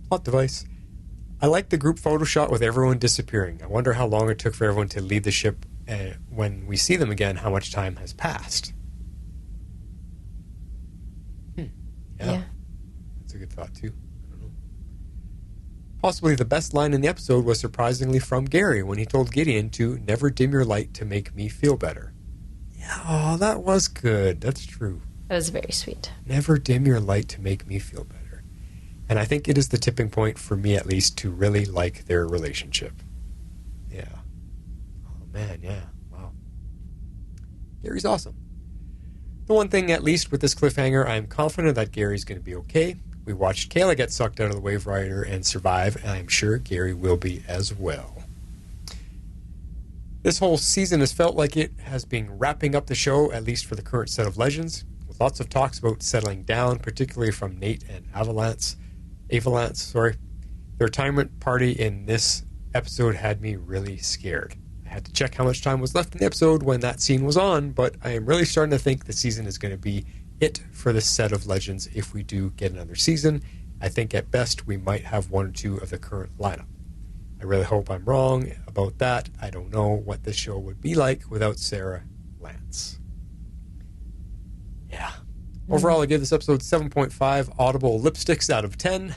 Plot device. I like the group photo shot with everyone disappearing. I wonder how long it took for everyone to leave the ship. When we see them again, how much time has passed. Yeah. That's a good thought, too. I don't know. Possibly the best line in the episode was surprisingly from Gary when he told Gideon to never dim your light to make me feel better. Yeah, oh, that was good. That's true. That was very sweet. Never dim your light to make me feel better. And I think it is the tipping point, for me at least, to really like their relationship. Yeah. Oh, man, yeah. Wow. Gary's awesome. The one thing, at least with this cliffhanger, I'm confident that Gary's going to be okay. We watched Kayla get sucked out of the Wave Rider and survive, and I'm sure Gary will be as well. This whole season has felt like it has been wrapping up the show, at least for the current set of legends, with lots of talks about settling down, particularly from Nate and Avalance. Their retirement party in this episode had me really scared. I had to check how much time was left in the episode when that scene was on, but I am really starting to think the season is going to be it for this set of legends if we do get another season. I think at best we might have one or two of the current lineup. I really hope I'm wrong about that. I don't know what this show would be like without Sarah Lance. Yeah. Overall, I give this episode 7.5 audible lipsticks out of 10.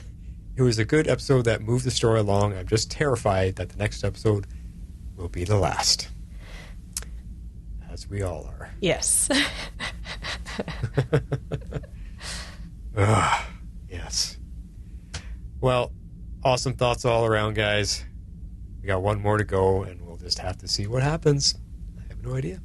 It was a good episode that moved the story along. I'm just terrified that the next episode will be the last. As we all are. Yes. Yes. Well, awesome thoughts all around, guys. We got one more to go, and we'll just have to see what happens. I have no idea.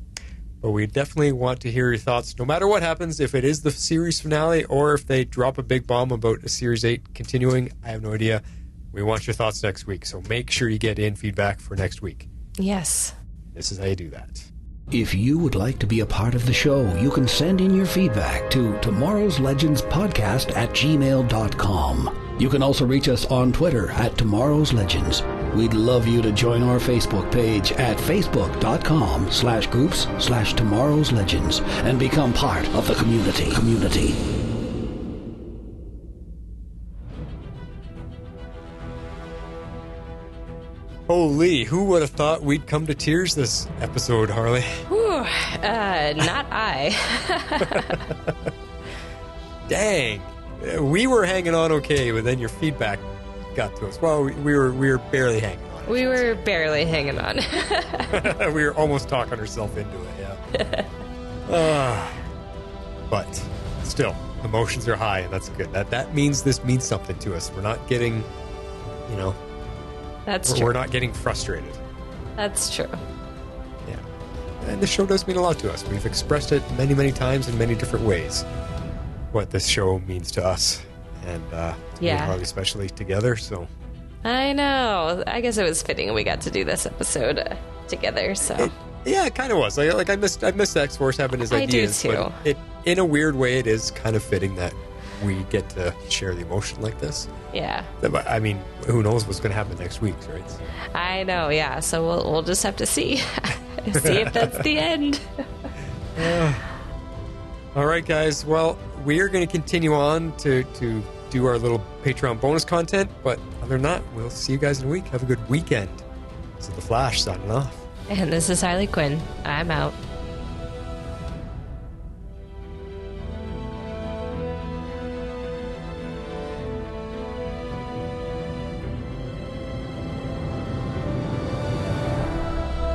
But we definitely want to hear your thoughts, no matter what happens, if it is the series finale or if they drop a big bomb about a Series 8 continuing. I have no idea. We want your thoughts next week, so make sure you get in feedback for next week. Yes. This is how you do that. If you would like to be a part of the show, you can send in your feedback to tomorrowslegendspodcast@gmail.com. You can also reach us on Twitter at Tomorrow's Legends. We'd love you to join our Facebook page at facebook.com/groups/Tomorrow's Legends and become part of the community. Holy, who would have thought we'd come to tears this episode, Harley? Whew, not I. Dang. We were hanging on okay, but then your feedback got to us. Well, we were barely hanging on. We were barely hanging on. We were almost talking ourselves into it, yeah. But still, emotions are high, and that's good. That means this means something to us. We're not getting, That's true. We're not getting frustrated. That's true. Yeah. And this show does mean a lot to us. We've expressed it many, many times in many different ways, what this show means to us. And Harley especially together, so. I know. I guess it was fitting we got to do this episode together, so. It kind of was. Like I missed X-Force having his ideas. I do, too. But in a weird way, it is kind of fitting that we get to share the emotion like this. Yeah. I mean, who knows what's going to happen next week, right? I know, yeah. So we'll just have to see. See if that's the end. All right, guys. Well, we are going to continue on to do our little Patreon bonus content. But other than that, we'll see you guys in a week. Have a good weekend. This is The Flash signing off. And this is Harley Quinn. I'm out.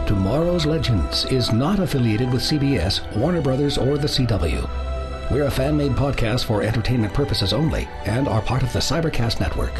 Tomorrow's Legends is not affiliated with CBS, Warner Brothers, or the CW. We're a fan-made podcast for entertainment purposes only and are part of the Cybercast Network.